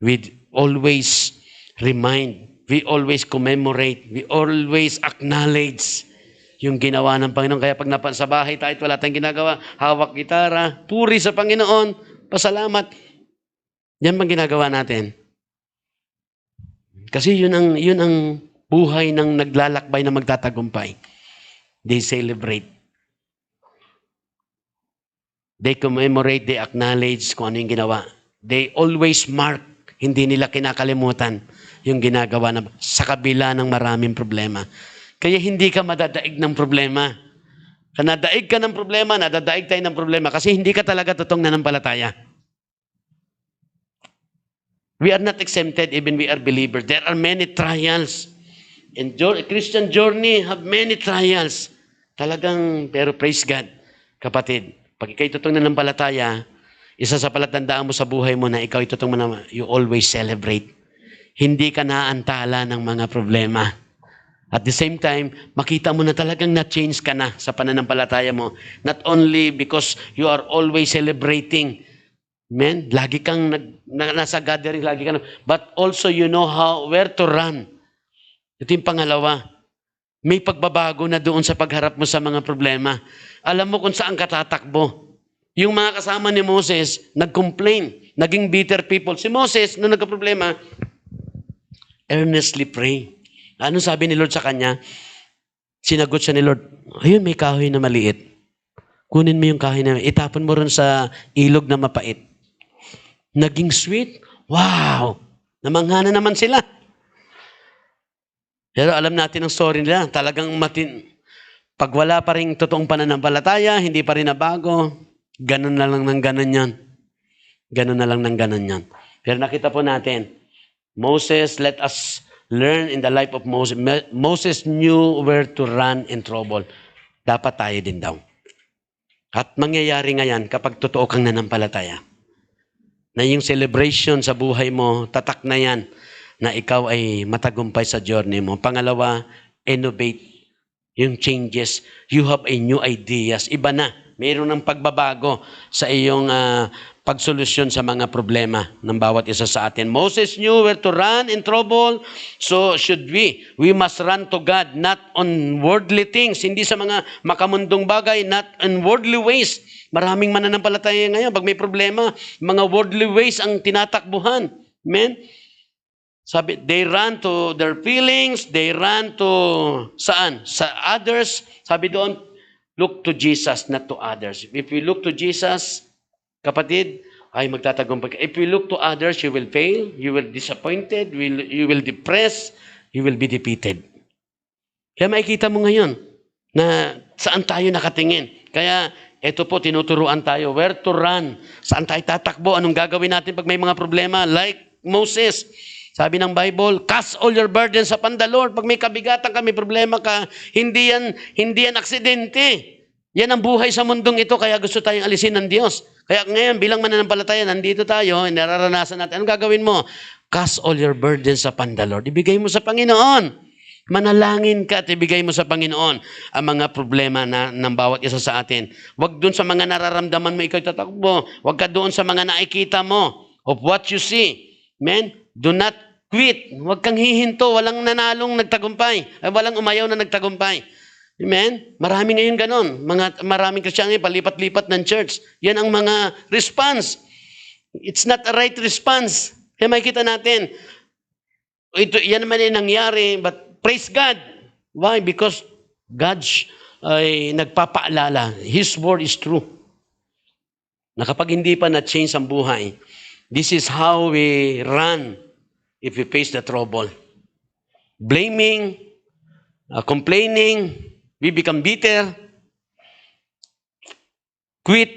We always remind, we always commemorate, we always acknowledge yung ginawa ng Panginoon. Kaya pag sa bahay tayo, wala tayong ginagawa, hawak gitara, puri sa Panginoon, pasalamat. Yan bang ginagawa natin? Kasi yun ang buhay ng naglalakbay na magtatagumpay. They celebrate. They commemorate, they acknowledge kung ano yung ginawa. They always mark. Hindi nila kinakalimutan yung ginagawa na sa kabila ng maraming problema. Kaya hindi ka madadaig ng problema. Nadaig ka ng problema, nadadaig tayo ng problema kasi hindi ka talaga totoong nanampalataya. We are not exempted even we are believers. There are many trials. And Christian journey have many trials. Pero praise God, kapatid, pag ikaw'y totoong nanampalataya, isa sa palatandaan mo sa buhay mo na ikaw totoong you always celebrate. Hindi ka naantala ng mga problema. At the same time, makita mo na talagang na-change ka na sa pananampalataya mo. Not only because you are always celebrating, lagi kang nasa gathering, but also you know where to run. Ito yung pangalawa. May pagbabago na doon sa pagharap mo sa mga problema. Alam mo kung saan ka tatakbo. Yung mga kasama ni Moses, nag-complain, naging bitter people. Si Moses, nung nagka-problema, earnestly pray. Ano sabi ni Lord sa kanya? Sinagot siya ni Lord, ayun, may kahoy na maliit. Kunin mo yung kahoy na itapon mo ron sa ilog na mapait. Naging sweet. Wow! Namanghana naman sila. Pero alam natin ang story nila. Talagang pag wala pa rin totoong pananampalataya, hindi pa rin nabago, ganun na lang ng ganun yan. Ganun na lang ng ganun yan. Pero nakita po natin, Moses, let us learn in the life of Moses. Moses knew where to run in trouble. Dapat tayo din daw. At mangyayari ngayon kapag totoo kang nanampalataya. Na yung celebration sa buhay mo, tatak na yan na ikaw ay matagumpay sa journey mo. Pangalawa, innovate yung changes. You have a new ideas. Iba na. Mayroon ng pagbabago sa iyong pagsolusyon sa mga problema ng bawat isa sa atin. Moses knew where to run in trouble. So should we. We must run to God, not on worldly things. Hindi sa mga makamundong bagay, not on worldly ways. Maraming mananampalataya ngayon. Pag may problema, mga worldly ways ang tinatakbuhan. Amen? Sabi, they run to their feelings, they run to saan? Sa others. Sabi doon, look to Jesus, not to others. If you look to Jesus, kapatid, ay magtatagumpay ka. If you look to others, you will fail, you will be disappointed, you will depressed, you will be defeated. Kaya makikita mo ngayon na saan tayo nakatingin. Kaya ito po, tinuturuan tayo, where to run, saan tayo tatakbo, anong gagawin natin pag may mga problema, like Moses. Sabi ng Bible, cast all your burdens upon the Lord. Pag may kabigatan ka, may problema ka, hindi yan aksidente. Yan ang buhay sa mundong ito, kaya gusto tayong alisin ng Diyos. Kaya ngayon, bilang mananampalataya, nandito tayo, nararanasan natin. Anong gagawin mo? Cast all your burdens upon the Lord. Ibigay mo sa Panginoon. Manalangin ka at ibigay mo sa Panginoon ang mga problema ng bawat isa sa atin. Huwag doon sa mga nararamdaman mo ikaw tatakbo. Huwag ka doon sa mga nakikita mo of what you see. Amen? Do not quit. Huwag kang hihinto. Walang nanalong nagtagumpay. Ay, walang umayaw na nagtagumpay. Amen? Marami ngayon ganon. Maraming Kristiyano palipat-lipat ng church. Yan ang mga response. It's not a right response. Kaya makikita natin, yan naman yung nangyari, but praise God. Why? Because God ay nagpapaalala. His word is true. Na kapag hindi pa na-change ang buhay, this is how we run if we face the trouble. Blaming, complaining, we become bitter, quit,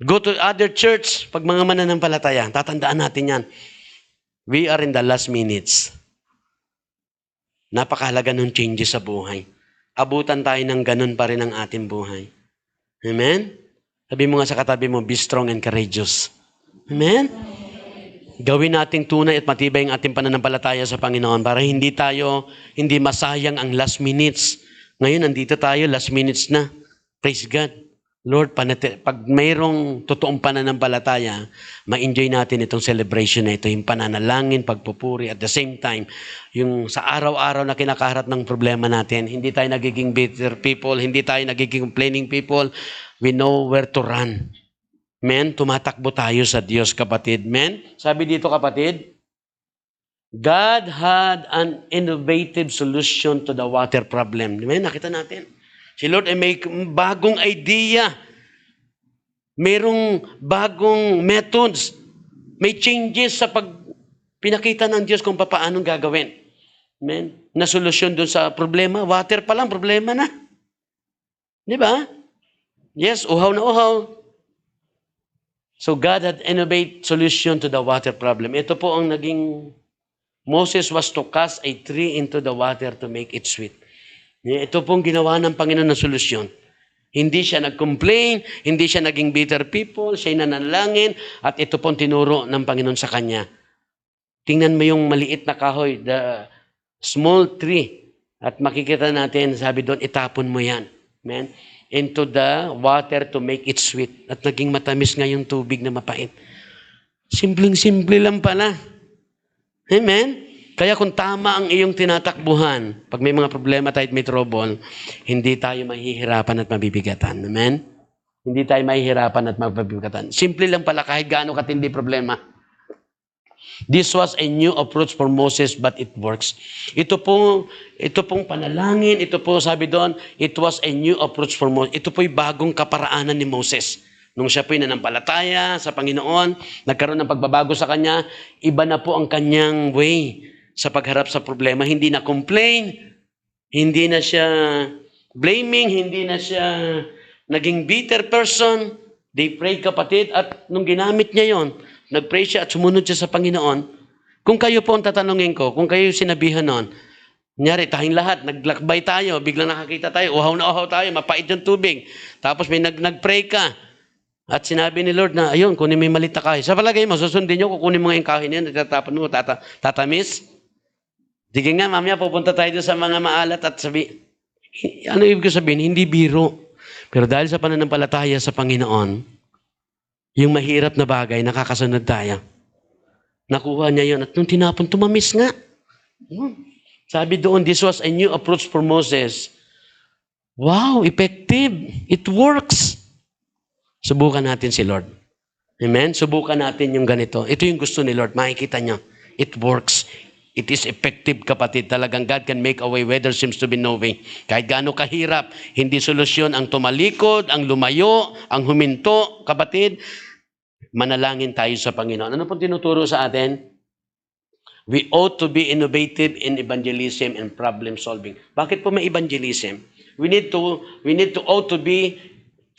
go to other church. Pag mga mananampalataya, tatandaan natin yan. We are in the last minutes. Napakahalaga ng changes sa buhay. Abutan tayo ng ganun pa rin ang ating buhay. Amen? Sabi mo nga sa katabi mo, be strong and courageous. Amen? Gawin nating tunay at matibay ang ating pananampalataya sa Panginoon para hindi masayang ang last minutes. Ngayon, nandito tayo, last minutes na. Praise God. Lord, pag mayroong totoong pananampalataya, ma-enjoy natin itong celebration na ito, yung pananalangin, pagpupuri, at the same time, yung sa araw-araw na kinakaharap ng problema natin, hindi tayo nagiging bitter people, hindi tayo nagiging complaining people, we know where to run. Men, tumatakbo tayo sa Diyos, kapatid. Men, sabi dito, kapatid, God had an innovative solution to the water problem. Men, nakita natin. Si Lord ay may bagong idea. Mayroong bagong methods. May changes sa pinakita ng Diyos kung paano gagawin. Amen? Na solusyon doon sa problema. Water pa lang, problema na. Di ba? Yes, uhaw na uhaw. So God had innovative solution to the water problem. Ito po ang naging, Moses was to cast a tree into the water to make it sweet. Ito pong ginawa ng Panginoon na solusyon. Hindi siya nag-complain, hindi siya naging bitter people, siya nanalangin, at ito pong tinuro ng Panginoon sa kanya. Tingnan mo yung maliit na kahoy, the small tree, at makikita natin, sabi doon, itapon mo yan. Amen? Into the water to make it sweet. At naging matamis nga yung tubig na mapait. Simpleng-simple lang pala. Amen? Kaya kung tama ang iyong tinatakbuhan, pag may mga problema tayo at may trouble, hindi tayo mahihirapan at mabibigatan. Amen? Hindi tayo mahihirapan at mabibigatan. Simple lang pala kahit gaano katindi problema. This was a new approach for Moses, but it works. Ito pong panalangin, ito po sabi doon, it was a new approach for Moses. Ito po'y bagong kaparaanan ni Moses. Nung siya po'y nanampalataya sa Panginoon, nagkaroon ng pagbabago sa kanya, iba na po ang kanyang way sa pagharap sa problema. Hindi na complain, hindi na siya blaming, hindi na siya naging bitter person. They prayed, kapatid, at nung ginamit niya yon, nag-pray siya at sumunod siya sa Panginoon. Kung kayo po ang tatanungin ko, kung kayo sinabihan nun, kunyari, tayong lahat, naglakbay tayo, biglang nakakita tayo, uhaw na uhaw tayo, mapait yung tubig. Tapos may nag-pray ka. At sinabi ni Lord na, ayun, kunin mo yung malit na kahoy. Sa palagay mo, susundin nyo, kukunin mo yung kahoy niyan, tatapon mo, tatamis. Sige nga, mamaya pupunta tayo doon sa mga maalat at ano ibig sabihin? Hindi biro. Pero dahil sa pananampalataya sa Panginoon, yung mahirap na bagay, nakakasunod tayo. Nakuha niya yun. At nung tinapon, tumamis nga. Sabi doon, this was a new approach for Moses. Wow, effective. It works. Subukan natin si Lord. Amen? Subukan natin yung ganito. Ito yung gusto ni Lord. Makikita nyo. It works. It is effective, kapatid. Talagang God can make a way where there seems to be no way. Kahit gaano kahirap, hindi solusyon ang tumalikod, ang lumayo, ang huminto, kapatid. Manalangin tayo sa Panginoon. Ano pong tinuturo sa atin? We ought to be innovative in evangelism and problem solving. Bakit po may evangelism? We need to ought to be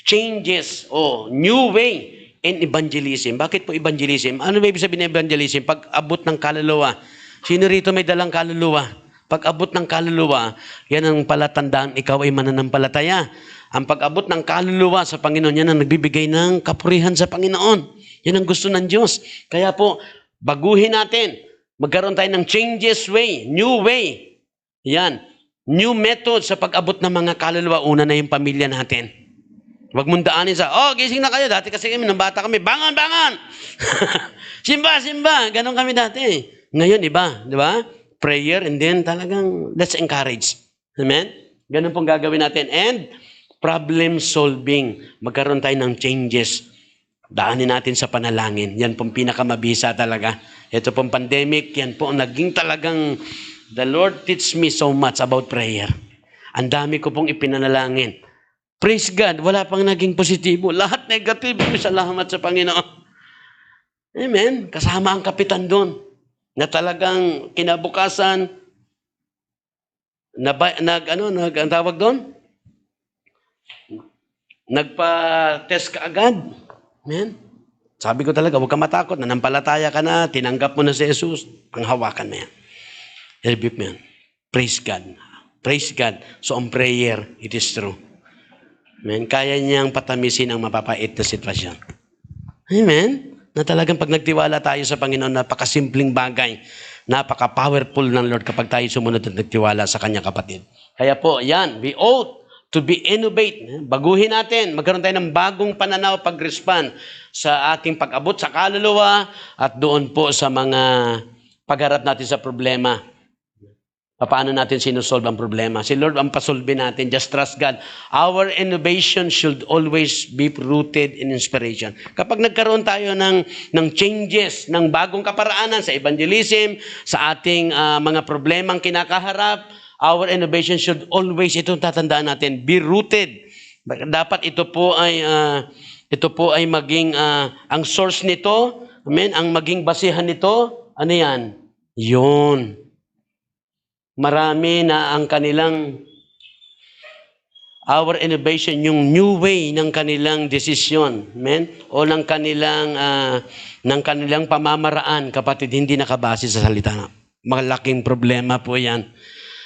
changes o new way in evangelism. Bakit po evangelism? Ano may ibig sabihin ng evangelism? Pag abot ng kaluluwa. Sino rito may dalang kaluluwa? Pag abot ng kaluluwa, yan ang palatandaan ikaw ay mananampalataya. Ang pag-abot ng kaluluwa sa Panginoon, yan ang nagbibigay ng kapurihan sa Panginoon. Yan ang gusto ng Diyos. Kaya po, baguhin natin Magkaroon tayo ng changes way, new way. Yan. New method sa pag-abot ng mga kaluluwa. Una na yung pamilya natin. Huwag mong daanin sa, gising na kayo. Dati kasi kami, nung bata kami, bangon, bangon! Simba, simba! Ganon kami dati. Ngayon, iba. Di ba? Prayer and then talagang let's encourage. Amen? Ganon pong gagawin natin. And problem solving. Magkaroon tayo ng changes. Daanin natin sa panalangin. Yan pong pinakamabisa talaga. Ito pong pandemic, yan po naging talagang the Lord teach me so much about prayer. Ang dami ko pong ipinanalangin. Praise God, wala pang naging positibo. Lahat negative. Salamat sa Panginoon. Amen. Kasama ang kapitan doon. Na talagang kinabukasan, ang tawag doon? Nagpa-test ka agad. Amen. Sabi ko talaga, huwag ka matakot. Nanampalataya ka na, tinanggap mo na si Jesus, panghawakan mo yan. I-rebuke mo yan. Praise God. Praise God. So, ang prayer, it is true. Amen. Kaya niyang patamisin ang mapapait na sitwasyon. Amen. Na talagang pag nagtiwala tayo sa Panginoon, napakasimpleng bagay. Napaka-powerful ng Lord kapag tayo sumunod at nagtiwala sa Kanyang kapatid. Kaya po, yan, we ought to be innovate. Baguhin natin. Magkaroon tayo ng bagong pananaw pag-respond sa ating pag-abot sa kaluluwa at doon po sa mga pagharap natin sa problema. Paano natin sinusolve ang problema? Si Lord ang pasolve natin. Just trust God. Our innovation should always be rooted in inspiration. Kapag nagkaroon tayo ng changes, ng bagong kaparaanan sa evangelism, sa ating mga problemang kinakaharap, our innovation should always, itong tatandaan natin, be rooted. Dapat ito po ay maging, ang source nito, amen, ang maging basihan nito, ano yan? Yun. Marami na ang kanilang, our innovation, yung new way ng kanilang desisyon, amen, o ng kanilang pamamaraan, kapatid, hindi nakabase sa salita. Malaking problema po yan.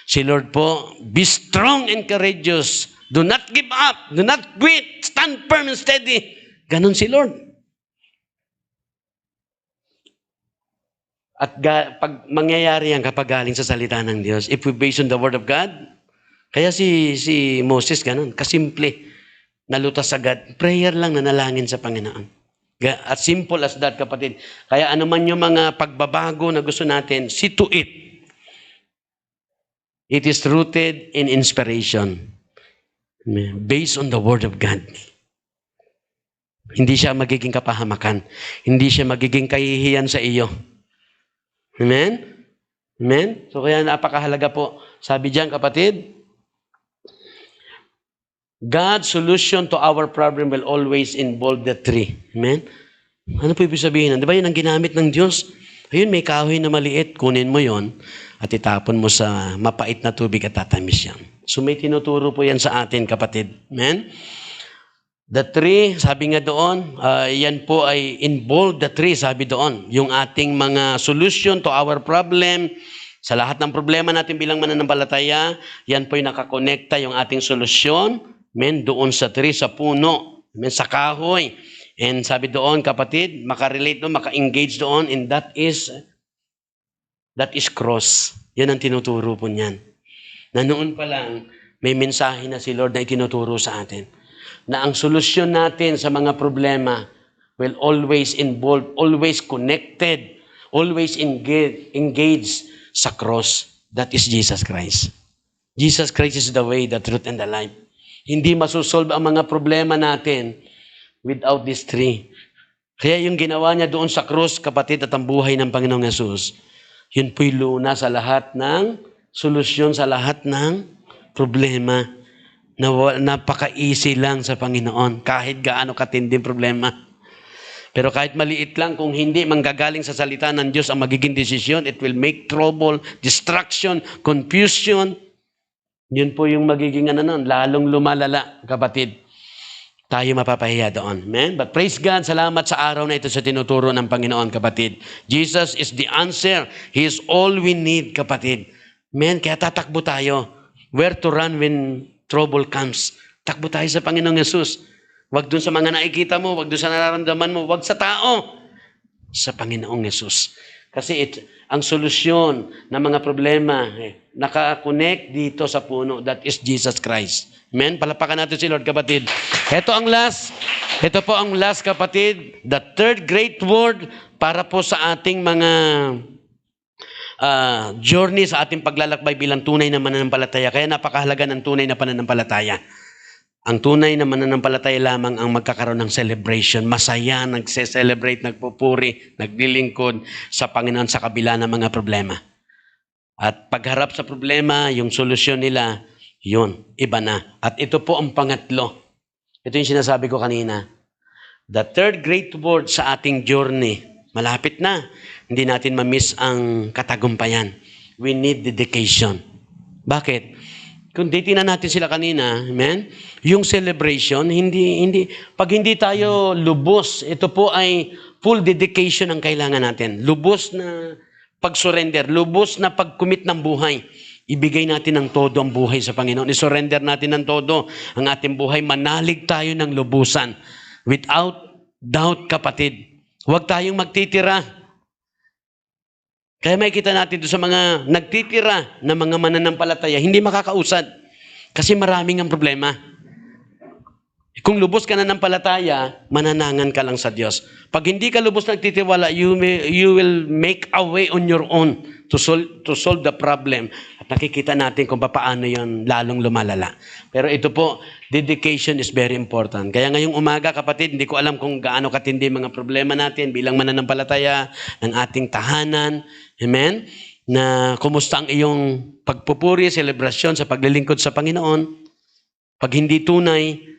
Si Lord po, be strong and courageous. Do not give up. Do not quit. Stand firm and steady. Ganon si Lord. At pag mangyayari yan kapag galing sa salita ng Diyos, if we base on the Word of God, kaya si Moses ganon, kasimple, nalutas sa God, prayer lang, nanalangin sa Panginoon. As simple as that, kapatid. Kaya ano man yung mga pagbabago na gusto natin, see to it. It is rooted in inspiration. Based on the Word of God. Hindi siya magiging kapahamakan. Hindi siya magiging kahihiyan sa iyo. Amen? Amen? So kaya napakahalaga po. Sabi diyan, kapatid, God's solution to our problem will always involve the three. Amen? Ano po ibig sabihin? Di ba yun ang ginamit ng Diyos? Ayun, may kahoy na maliit. Kunin mo yon at itapon mo sa mapait na tubig at tatamis yan. So may tinuturo po yan sa atin, kapatid. Amen? The tree, sabi nga doon, yan po ay involved the tree, sabi doon. Yung ating mga solution to our problem, sa lahat ng problema natin bilang mananampalataya, yan po yung nakakonekta yung ating solusyon, amen, doon sa tree, sa puno, amen, sa kahoy. And sabi doon, kapatid, makarelate doon, maka-engage doon, and that is cross. Yan ang tinuturo po niyan. Na noon pa lang, may mensahe na si Lord na itinuturo sa atin. Na ang solusyon natin sa mga problema will always involve, always connected, always engage sa cross. That is Jesus Christ. Jesus Christ is the way, the truth, and the life. Hindi masusolve ang mga problema natin without this tree. Kaya yung ginawa niya doon sa cross, kapatid, at ang buhay ng Panginoong Yesus, yun po'y luna sa lahat ng solusyon, sa lahat ng problema. Napaka-easy lang sa Panginoon, kahit gaano katinding problema. Pero kahit maliit lang, kung hindi manggagaling sa salita ng Diyos ang magiging desisyon, it will make trouble, distraction, confusion. Yun po yung magiging lalong lumalala, kapatid. Tayo mapapahiya doon. Amen? But praise God, salamat sa araw na ito sa tinuturo ng Panginoon, kapatid. Jesus is the answer. He is all we need, kapatid. Amen? Kaya tatakbo tayo. Where to run when trouble comes. Takbo tayo sa Panginoong Yesus. Huwag dun sa mga nakikita mo, huwag dun sa nararamdaman mo, huwag sa tao. Sa Panginoong Yesus. Kasi ang solusyon ng mga problema, naka-connect dito sa puno. That is Jesus Christ. Amen? Palapakan natin si Lord, kapatid. Ito po ang last, kapatid. The third great word para po sa ating mga journey sa ating paglalakbay bilang tunay na mananampalataya. Kaya napakahalaga ng tunay na pananampalataya. Ang tunay na mananampalataya lamang ang magkakaroon ng celebration. Masaya, nagse-celebrate, nagpupuri, naglilingkod sa Panginoon sa kabila ng mga problema. At pagharap sa problema, yung solusyon nila, yun, iba na. At ito po ang pangatlo. Ito yung sinasabi ko kanina. The third great word sa ating journey, malapit na. Hindi natin ma-miss ang katagumpayan. We need dedication. Bakit? Kung titingnan natin sila kanina, amen? Yung celebration, pag hindi tayo lubos, ito po ay full dedication ang kailangan natin. Lubos na pag-surrender, lubos na pag-commit ng buhay. Ibigay natin ng todo ang buhay sa Panginoon. I-surrender natin ng todo ang ating buhay. Manalig tayo ng lubusan. Without doubt, kapatid. Huwag tayong magtitira. Kaya makikita natin doon sa mga nagtitira na mga mananampalataya, hindi makakausad. Kasi maraming ang problema. Kung lubos ka na ng palataya, mananangan ka lang sa Diyos. Pag hindi ka lubos nagtitiwala, you will make a way on your own to solve the problem. At nakikita natin kung paano yon lalong lumalala. Pero ito po, dedication is very important. Kaya ngayong umaga, kapatid, hindi ko alam kung gaano katindi mga problema natin bilang mananampalataya ng ating tahanan. Amen? Na kumusta ang iyong pagpupuri, selebrasyon sa paglilingkod sa Panginoon. Pag hindi tunay,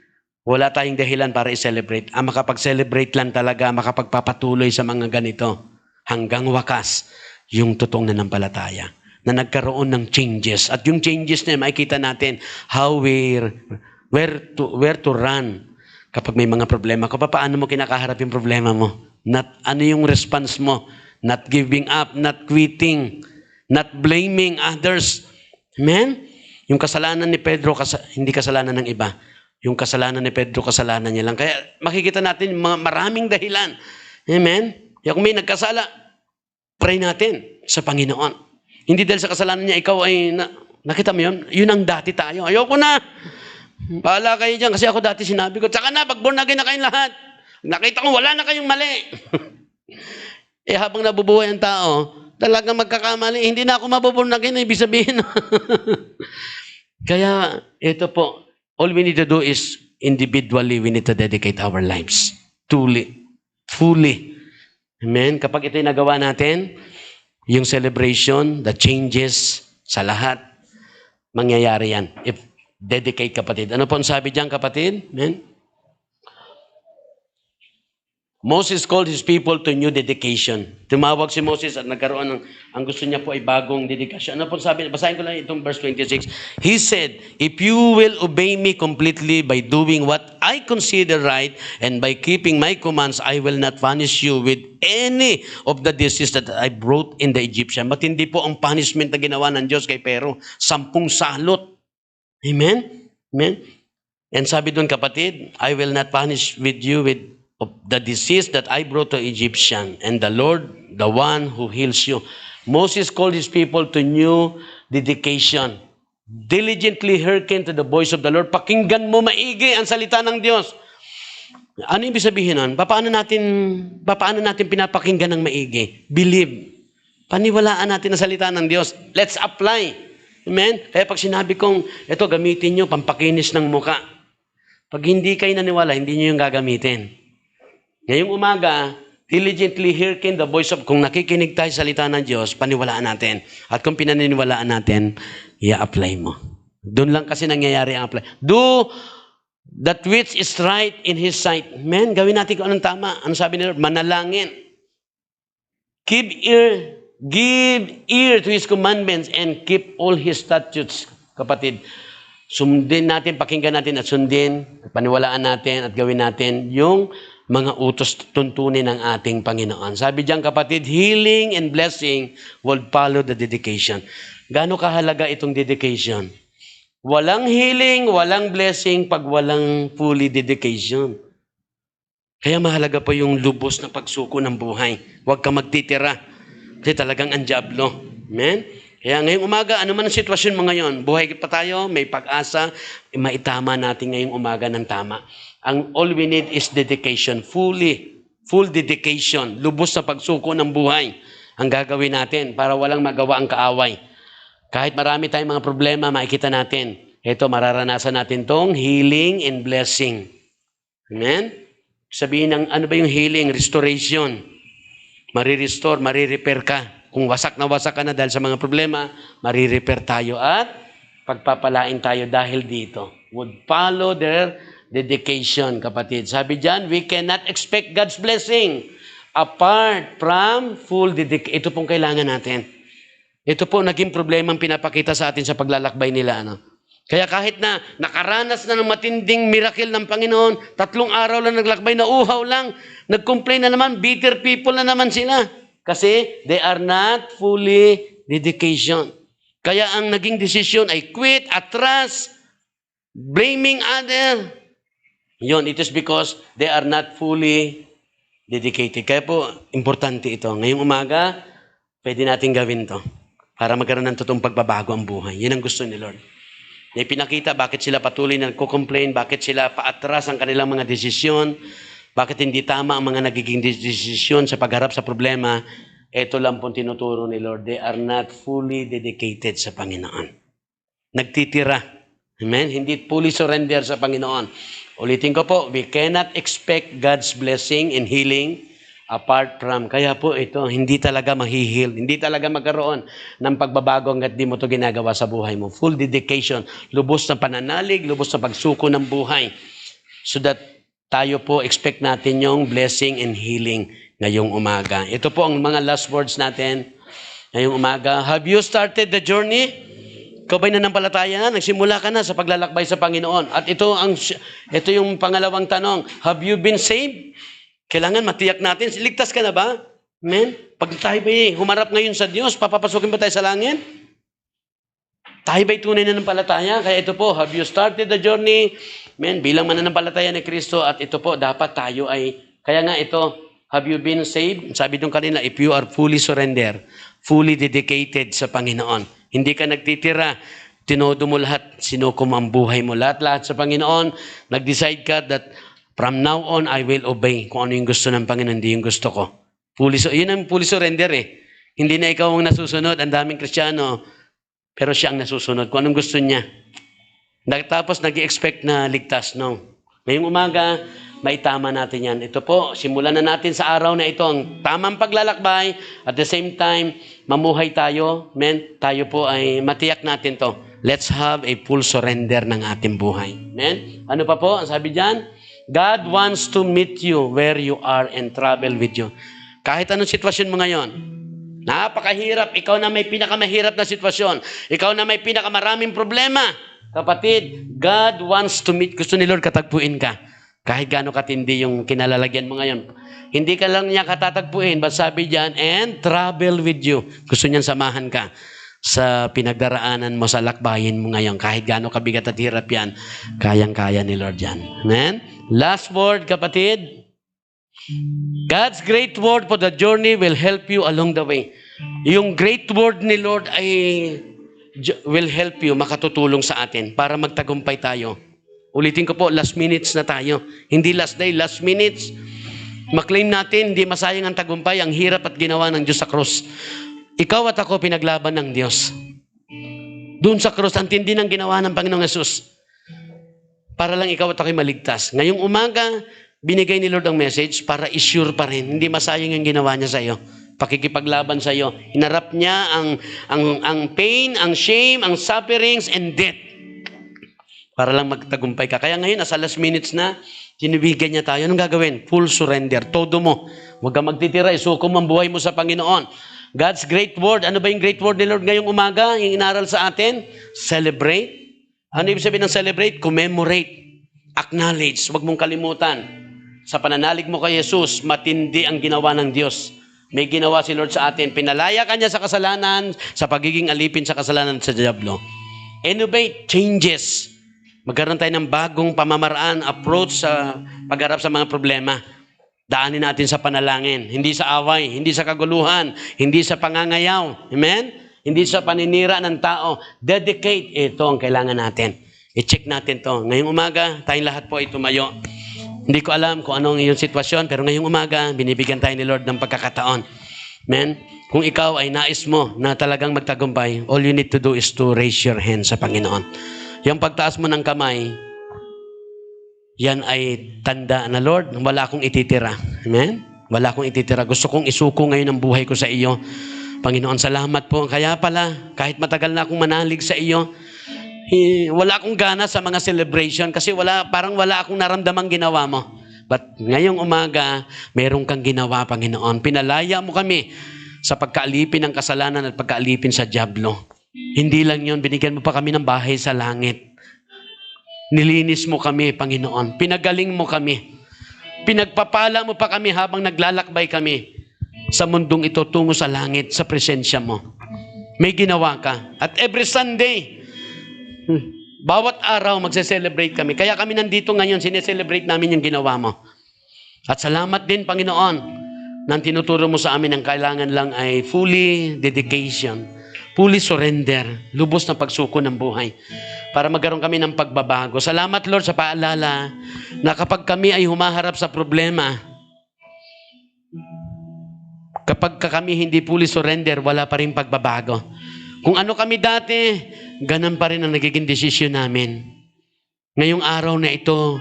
wala tayong dahilan para i-celebrate. Ang makapag-celebrate lang talaga, makapagpapatuloy sa mga ganito. Hanggang wakas, yung totoong nanampalataya. Na nagkaroon ng changes. At yung changes na makikita natin how where to run kapag may mga problema. Kung paano mo kinakaharap yung problema mo. Ano yung response mo. Not giving up, not quitting, not blaming others. Amen? Yung kasalanan ni Pedro, hindi kasalanan ng iba. Yung kasalanan ni Pedro, kasalanan niya lang. Kaya makikita natin maraming dahilan. Amen? Kaya kung may nagkasala, pray natin sa Panginoon. Hindi dahil sa kasalanan niya, ikaw ay, nakita mo yun? Yun ang dati tayo. Ayoko na. Bahala kayo dyan kasi ako dati sinabi ko, tsaka na, pag born again na kayong lahat. Nakita ko, wala na kayong mali. Habang nabubuhay ang tao, talagang magkakamali. Hindi na ako mabuborn again, ibig sabihin. Kaya, ito po, all we need to do is individually, we need to dedicate our lives. Fully. Amen? Kapag ito'y nagawa natin, yung celebration, the changes sa lahat, mangyayari yan. If dedicate, kapatid. Ano po ang sabi diyan, kapatid? Amen? Moses called his people to new dedication. Tumawag si Moses at nagkaroon ng, ang gusto niya po ay bagong dedikasyon. Ano po sabi? Basahin ko lang itong verse 26. He said, if you will obey me completely by doing what I consider right and by keeping my commands, I will not punish you with any of the disease that I brought in the Egyptian. Matindi po ang punishment na ginawa ng Diyos kay Pero. 10 salot. Amen? Amen? And sabi doon, kapatid, I will not punish with you with of the disease that I brought to Egyptian, and the Lord, the one who heals you. Moses called his people to new dedication. Diligently hearken to the voice of the Lord. Pakinggan mo maigi ang salita ng Diyos. Ano ibig sabihin nun? Paano natin pinapakinggan ng maigi? Believe. Paniwalaan natin ang salita ng Diyos. Let's apply. Amen? Kaya pag sinabi kong, ito gamitin nyo, pampakinis ng muka. Pag hindi kayo naniwala, hindi nyo yung gagamitin. Ngayong umaga, diligently hearken the voice of, kung nakikinig tayo sa salita ng Diyos, paniwalaan natin. At kung pinaniniwalaan natin, i-apply mo. Doon lang kasi nangyayari ang apply. Do that which is right in His sight. Amen? Gawin natin kung anong tama. Ano sabi nila? Manalangin. Give ear to His commandments and keep all His statutes. Kapatid, sundin natin, pakinggan natin at sundin, paniwalaan natin at gawin natin yung mga utos tuntunin ng ating Panginoon. Sabi diyan, kapatid, healing and blessing will follow the dedication. Gaano kahalaga itong dedication? Walang healing, walang blessing pag walang fully dedication. Kaya mahalaga pa yung lubos na pagsuko ng buhay. Huwag ka magtitira. Kasi talagang ang diablo. Amen? Kaya ngayong umaga, ano man ang sitwasyon mo ngayon, buhay pa tayo, may pag-asa, maitama natin ngayong umaga ng tama. All we need is dedication, full dedication, lubos sa pagsuko ng buhay ang gagawin natin para walang magawa ang kaaway. Kahit marami tayong mga problema, makikita natin. Ito, mararanasan natin tong healing and blessing. Amen? Sabihin ng ano ba yung healing? Restoration. Marirestore, marirepair ka. Kung wasak na dahil sa mga problema, marirepair tayo at pagpapalain tayo dahil dito. Would follow their dedication, kapatid. Sabi dyan, we cannot expect God's blessing apart from full dedication. Ito pong kailangan natin. Ito po naging problema ang pinapakita sa atin sa paglalakbay nila. Kaya kahit na nakaranas na ng matinding miracle ng Panginoon, 3 araw lang naglakbay, nauhaw lang, nag-complain na naman, bitter people na naman sila. Kasi they are not fully dedication. Kaya ang naging desisyon ay quit, atras, blaming other. Yun, it is because they are not fully dedicated. Kaya po, importante ito. Ngayong umaga, pwede natin gawin to para magkaroon ng totoong pagbabago ang buhay. Yan ang gusto ni Lord. Na ipinakita bakit sila patuloy na nagko-complain, bakit sila paatras ang kanilang mga desisyon, bakit hindi tama ang mga nagiging desisyon sa pagharap sa problema. Ito lang pong tinuturo ni Lord. They are not fully dedicated sa Panginoon. Nagtitira. Amen? Hindi fully surrender sa Panginoon. Ulitin ko po, we cannot expect God's blessing and healing apart from. Kaya po ito, hindi talaga mahihil. Hindi talaga magkaroon ng pagbabago hanggat di mo ito ginagawa sa buhay mo. Full dedication. Lubos na pananalig, lubos na pagsuko ng buhay. So that tayo po, expect natin yung blessing and healing ngayong umaga. Ito po ang mga last words natin ngayong umaga. Have you started the journey? Ikaw ba'y nanampalataya na? Nagsimula ka na sa paglalakbay sa Panginoon. At ito yung pangalawang tanong. Have you been saved? Kailangan matiyak natin. Ligtas ka na ba? Amen? Pag tayo ba'y humarap ngayon sa Diyos, papapasukin ba tayo sa langit? Tayo ba'y tunay na nanampalataya? Kaya ito po, have you started the journey? Amen? Bilang mananampalataya ni Kristo, at ito po, dapat tayo ay, kaya nga ito, have you been saved? Sabi nung kanina, if you are fully surrendered, fully dedicated sa Panginoon, hindi ka nagtitira, tinodo mo lahat, sinuko mo ang buhay mo, lahat-lahat sa Panginoon, nag-decide ka that from now on, I will obey kung ano yung gusto ng Panginoon, hindi yung gusto ko. Yun ang fully surrender eh. Hindi na ikaw ang nasusunod, ang daming Kristiyano, pero siya ang nasusunod kung anong gusto niya. Tapos nag-expect na ligtas, no? Ngayong umaga, maitama natin yan. Ito po, simulan na natin sa araw na ito ang tamang paglalakbay. At the same time, mamuhay tayo. Amen? Tayo po ay matiyak natin to. Let's have a full surrender ng ating buhay. Amen? Ano pa po? Ang sabi dyan, God wants to meet you where you are and travel with you. Kahit anong sitwasyon mo ngayon, napakahirap. Ikaw na may pinakamahirap na sitwasyon. Ikaw na may pinakamaraming problema. Kapatid, God wants to meet. Gusto ni Lord katagpuin ka. Kahit gaano katindi yung kinalalagyan mo ngayon. Hindi ka lang niya katatagpuin. But sabi diyan, and travel with you. Gusto niyang samahan ka sa pinagdaraanan mo, sa lakbayin mo ngayon. Kahit gaano kabigat at hirap yan, kayang-kaya ni Lord yan. Amen? Last word, kapatid. God's great word for the journey will help you along the way. Yung great word ni Lord ay will help you, makatutulong sa atin para magtagumpay tayo. Ulitin ko po, last minutes na tayo. Hindi last day, last minutes. Maklaim natin, hindi masayang ang tagumpay, ang hirap at ginawa ng Diyos sa krus. Ikaw at ako pinaglaban ng Diyos. Doon sa krus, ang tindi ng ginawa ng Panginoong Yesus. Para lang ikaw at ako'y maligtas. Ngayong umaga, binigay ni Lord ang message para i-sure pa rin. Hindi masayang yung ginawa niya sa iyo. Pakikipaglaban sa iyo. Hinarap niya ang pain, ang shame, ang sufferings, and death. Para lang magtagumpay ka. Kaya ngayon, nasa last minutes na, sinibigyan niya tayo. Anong gagawin? Full surrender. Todo mo. Huwag ka magtitira. Isuko mo ang buhay mo sa Panginoon. God's great word. Ano ba yung great word ni Lord ngayong umaga? Yung inaral sa atin? Celebrate. Ano ibig sabihin ng celebrate? Commemorate. Acknowledge. Huwag mong kalimutan. Sa pananalig mo kay Jesus, matindi ang ginawa ng Diyos. May ginawa si Lord sa atin. Pinalaya ka niya sa kasalanan, sa pagiging alipin sa kasalanan sa diablo. Innovate, changes. Magkaroon tayo ng bagong pamamaraan, approach sa pagharap sa mga problema. Daanin natin sa panalangin, hindi sa away, hindi sa kaguluhan, hindi sa pangangayaw. Amen? Hindi sa paninira ng tao. Dedicate, ito ang kailangan natin. I-check natin to. Ngayong umaga, tayong lahat po ay tumayo. Hindi ko alam kung anong iyong sitwasyon, pero ngayong umaga, binibigyan tayo ni Lord ng pagkakataon. Amen? Kung ikaw ay nais mo na talagang magtagumpay, all you need to do is to raise your hand sa Panginoon. Yung pagtaas mo ng kamay, yan ay tanda na, Lord, wala akong ititira. Amen? Wala akong ititira. Gusto kong isuko ngayon ang buhay ko sa iyo. Panginoon, salamat po. Kaya pala, kahit matagal na akong manalig sa iyo, wala akong gana sa mga celebration kasi parang wala akong naramdamang ginawa mo. But ngayong umaga, meron kang ginawa, Panginoon. Pinalaya mo kami sa pagkaalipin ng kasalanan at pagkaalipin sa dyablo. Hindi lang yun, binigyan mo pa kami ng bahay sa langit. Nilinis mo kami, Panginoon. Pinagaling mo kami. Pinagpapala mo pa kami habang naglalakbay kami sa mundong ito tungo sa langit, sa presensya mo. May ginawa ka. At every Sunday, bawat araw magse-celebrate kami. Kaya kami nandito ngayon, sineselebrate namin yung ginawa mo. At salamat din, Panginoon, nang tinuturo mo sa amin ang kailangan lang ay fully dedication, fully surrender, lubos na pagsuko ng buhay para magkaroon kami ng pagbabago. Salamat, Lord, sa paalala na kapag kami ay humaharap sa problema, kapag kami hindi fully surrender, wala pa rin pagbabago. Kung ano kami dati, ganun pa rin ang nagiging desisyon namin. Ngayong araw na ito,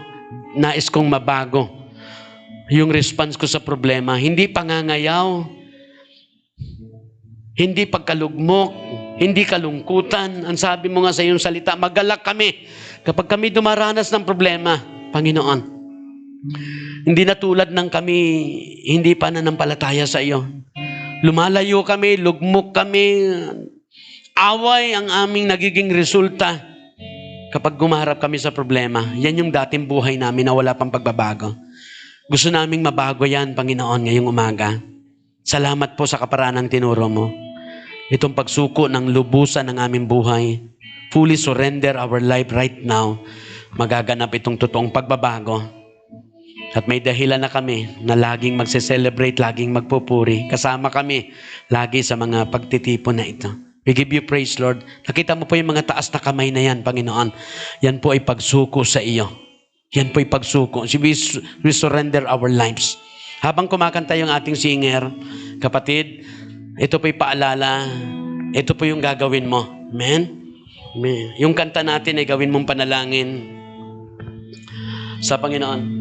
nais kong mabago yung response ko sa problema. Hindi pangangayaw, hindi pagkalugmok, hindi kalungkutan. Ang sabi mo nga sa iyong salita, magalak kami kapag kami dumaranas ng problema, Panginoon. Hindi na tulad ng kami, hindi pa nananampalataya sa iyo. Lumalayo kami, lugmok kami, away ang aming nagiging resulta kapag gumaharap kami sa problema. Yan yung dating buhay namin na wala pang pagbabago. Gusto naming mabago yan, Panginoon, ngayong umaga. Salamat po sa kaparanang tinuro mo. Itong pagsuko ng lubusan ng aming buhay. Fully surrender our life right now. Magaganap itong totoong pagbabago. At may dahilan na kami na laging magse-celebrate, laging magpupuri. Kasama kami lagi sa mga pagtitipon na ito. We give you praise, Lord. Nakita mo po yung mga taas na kamay na yan, Panginoon. Yan po ay pagsuko sa iyo. Yan po ay pagsuko. We surrender our lives. Habang kumakanta yung ating singer, kapatid, ito po yung paalala, ito po yung gagawin mo. Amen? Amen. Yung kanta natin ay gawin mong panalangin sa Panginoon.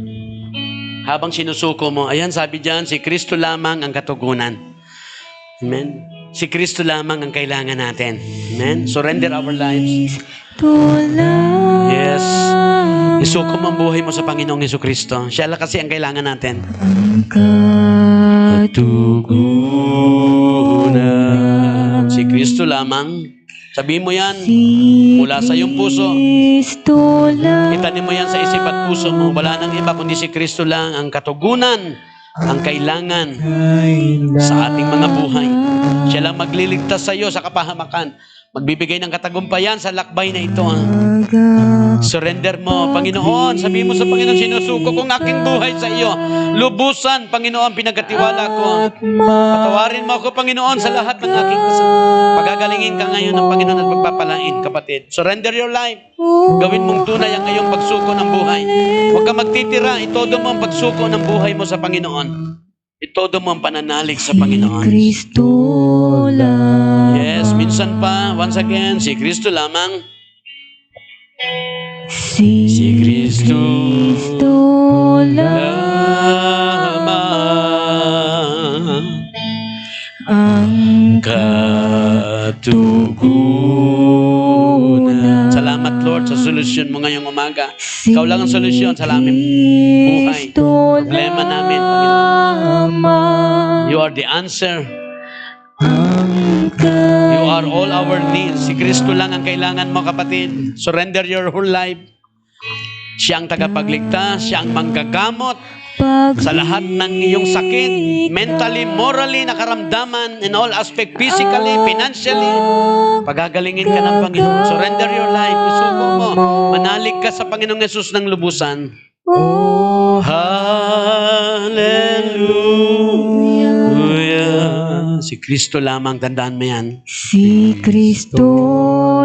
Habang sinusuko mo, ayan sabi dyan, si Kristo lamang ang katugunan. Amen? Si Kristo lamang ang kailangan natin. Amen? Surrender our lives. Yes. Isuko mo ang buhay mo sa Panginoong Jesucristo. Siya lang kasi ang kailangan natin. Katugunan. Si Kristo lamang. Sabihin mo yan mula sa iyong puso. Itanim mo yan sa isip at puso mo. Wala nang iba kundi si Kristo lang ang katugunan, ang kailangan sa ating mga buhay. Siya lang magliligtas sa iyo sa kapahamakan. Magbibigay ng katagumpayan sa lakbay na ito. Surrender mo, Panginoon. Sabihin mo sa Panginoon, sinusuko kong aking buhay sa iyo. Lubusan, Panginoon, pinagkatiwala ko. Patawarin mo ako, Panginoon, sa lahat ng aking kasalanan. Pagagalingin ka ngayon ng Panginoon at pagpapalain, kapatid. Surrender your life. Gawin mong tunay ang iyong pagsuko ng buhay. Huwag ka magtitira. Itodo mo ang pagsuko ng buhay mo sa Panginoon. Itodo mo ang pananalig sa Panginoon. Kristo lang. Yes, minsan pa, once again, si Kristo lamang. Si Kristo lamang ang katugunan. Salamat, Lord, sa solusyon mo ngayong umaga. Ikaw lang ang solusyon sa aming buhay. Problema namin, Panginoon. You are the answer. You are all our needs. Si Kristo lang ang kailangan mo, kapatid. Surrender your whole life. Siya ang tagapagligtas. Siya ang manggagamot sa lahat ng iyong sakit, mentally, morally, nakaramdaman, in all aspect, physically, financially. Pagagalingin ka ng Panginoon. Surrender your life. Isuko mo. Manalig ka sa Panginoong Yesus ng lubusan. Hallelujah. Hallelujah. Si Kristo lamang, tandaan mo yan. Si Kristo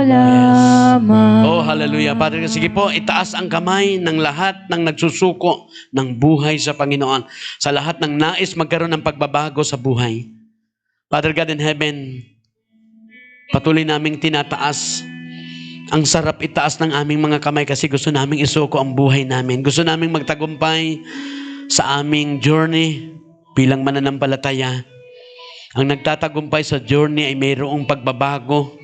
lamang. Oh, hallelujah. Father, sige po, itaas ang kamay ng lahat ng nagsusuko ng buhay sa Panginoon. Sa lahat ng nais magkaroon ng pagbabago sa buhay. Father God in heaven, patuloy naming tinataas. Ang sarap itaas ng aming mga kamay kasi gusto naming isuko ang buhay namin. Gusto naming magtagumpay sa aming journey bilang mananampalataya. Ang nagtatagumpay sa journey ay mayroong pagbabago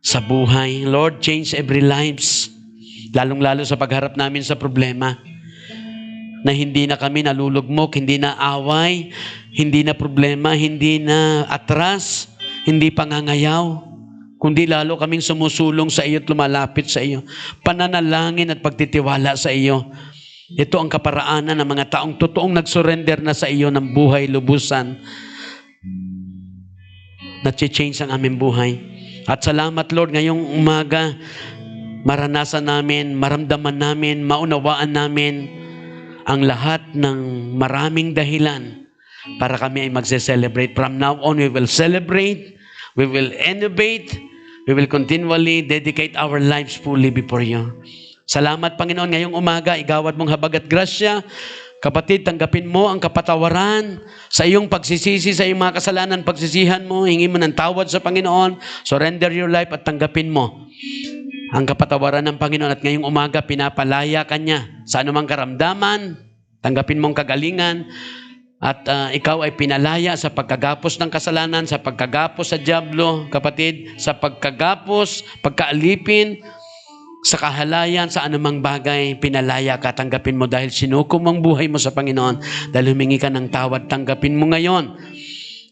sa buhay. Lord, change every lives. Lalong-lalo sa pagharap namin sa problema. Na hindi na kami nalulugmok, hindi na away, hindi na problema, hindi na atras, hindi pangangayaw, kundi lalo kaming sumusulong sa iyo at lumalapit sa iyo. Pananalangin at pagtitiwala sa iyo. Ito ang kaparaanan ng mga taong totoong nagsurrender na sa iyo ng buhay lubusan. Na-change ang aming buhay. At salamat Lord, ngayong umaga, maranasan namin, maramdaman namin, maunawaan namin ang lahat ng maraming dahilan para kami ay magse-celebrate. From now on, we will celebrate, we will innovate, we will continually dedicate our lives fully before you. Salamat Panginoon, ngayong umaga, igawad mong habag at grasya. Kapatid, tanggapin mo ang kapatawaran sa iyong pagsisisi, sa iyong mga kasalanan, pagsisihan mo, hingi mo ng tawad sa Panginoon, surrender your life at tanggapin mo ang kapatawaran ng Panginoon. At ngayong umaga, pinapalaya ka niya sa anumang karamdaman, tanggapin mong kagalingan, at ikaw ay pinalaya sa pagkagapos ng kasalanan, sa pagkagapos sa dyablo, kapatid, sa pagkagapos, pagkaalipin, sa kahalayan, sa anumang bagay, pinalaya ka, tanggapin mo dahil sinuko mong buhay mo sa Panginoon. Dahil humingi ka ng tawad, tanggapin mo ngayon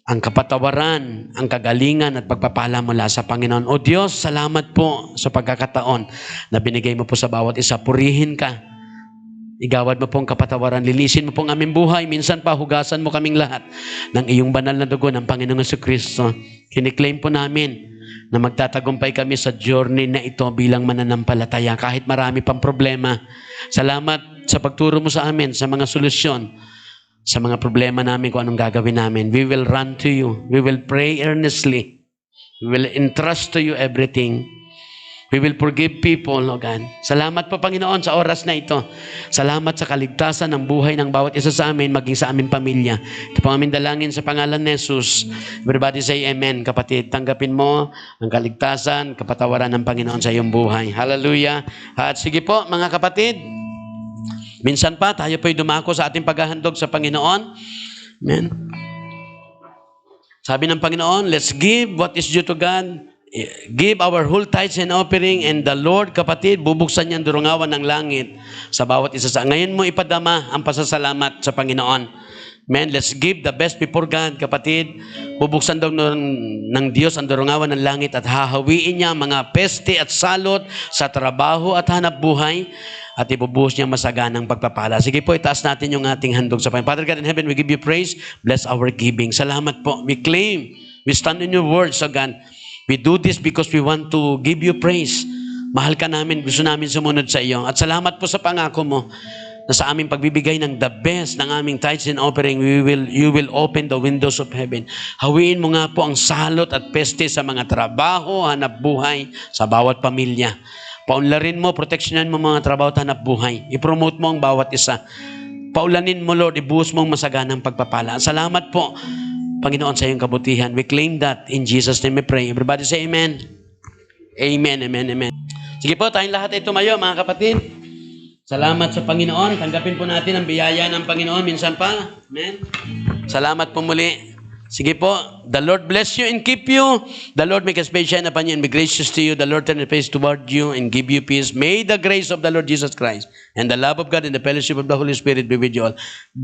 ang kapatawaran, ang kagalingan at pagpapala mula sa Panginoon. O Diyos, salamat po sa pagkakataon na binigay mo po sa bawat isa. Purihin ka. Igawad mo pong kapatawaran, lilisin mo pong aming buhay. Minsan pa, hugasan mo kaming lahat ng iyong banal na dugo ng Panginoong Jesucristo. Kiniklaim po namin na magtatagumpay kami sa journey na ito bilang mananampalataya kahit marami pang problema. Salamat sa pagturo mo sa amin sa mga solusyon sa mga problema namin kung anong gagawin namin. We will run to you. We will pray earnestly. We will entrust to you everything. We will forgive people, O God. Salamat po, Panginoon, sa oras na ito. Salamat sa kaligtasan ng buhay ng bawat isa sa amin, maging sa aming pamilya. Ito po aming dalangin sa pangalan ni Jesus. Everybody say amen, kapatid. Tanggapin mo ang kaligtasan, kapatawaran ng Panginoon sa iyong buhay. Hallelujah. At sige po, mga kapatid, minsan pa, tayo po'y dumako sa ating paghahandog sa Panginoon. Amen. Sabi ng Panginoon, let's give what is due to God. Give our whole tithes and offering, and the Lord, kapatid, bubuksan niya ang durungawan ng langit sa bawat isa sa. Ngayon mo ipadama ang pasasalamat sa Panginoon. Man, let's give the best before God, kapatid. Bubuksan daw ng Diyos ang durungawan ng langit at hahawiin niya mga peste at salot sa trabaho at hanap buhay at ibubuhos niya masaganang pagpapala. Sige po, itaas natin yung ating handog sa Panginoon. Father God in heaven, we give you praise. Bless our giving. Salamat po. We claim, we stand in your words, O God. We do this because we want to give you praise. Mahal ka namin, gusto namin sumunod sa iyo. At salamat po sa pangako mo na sa aming pagbibigay ng the best ng aming tithes and offering, you will open the windows of heaven. Hawiin mo nga po ang salot at peste sa mga trabaho, hanap buhay sa bawat pamilya. Paunlarin mo, proteksyonan mo mga trabaho at hanap buhay. I-promote mo ang bawat isa. Paulanin mo, Lord, ibuhos mo ang masaganang pagpapala. Salamat po, Panginoon, sa iyong kabutihan. We claim that in Jesus' name we pray. Everybody say amen. Amen, amen, amen. Sige po, tayong lahat ay tumayo, mga kapatid. Salamat sa Panginoon. Tanggapin po natin ang biyaya ng Panginoon minsan pa. Amen. Salamat po muli. Sige po, the Lord bless you and keep you. The Lord make His face shine upon you and be gracious to you. The Lord turn His face toward you and give you peace. May the grace of the Lord Jesus Christ and the love of God and the fellowship of the Holy Spirit be with you all.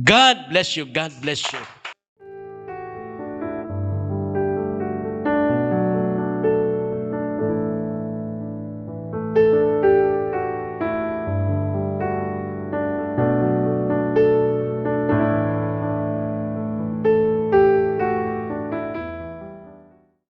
God bless you. God bless you.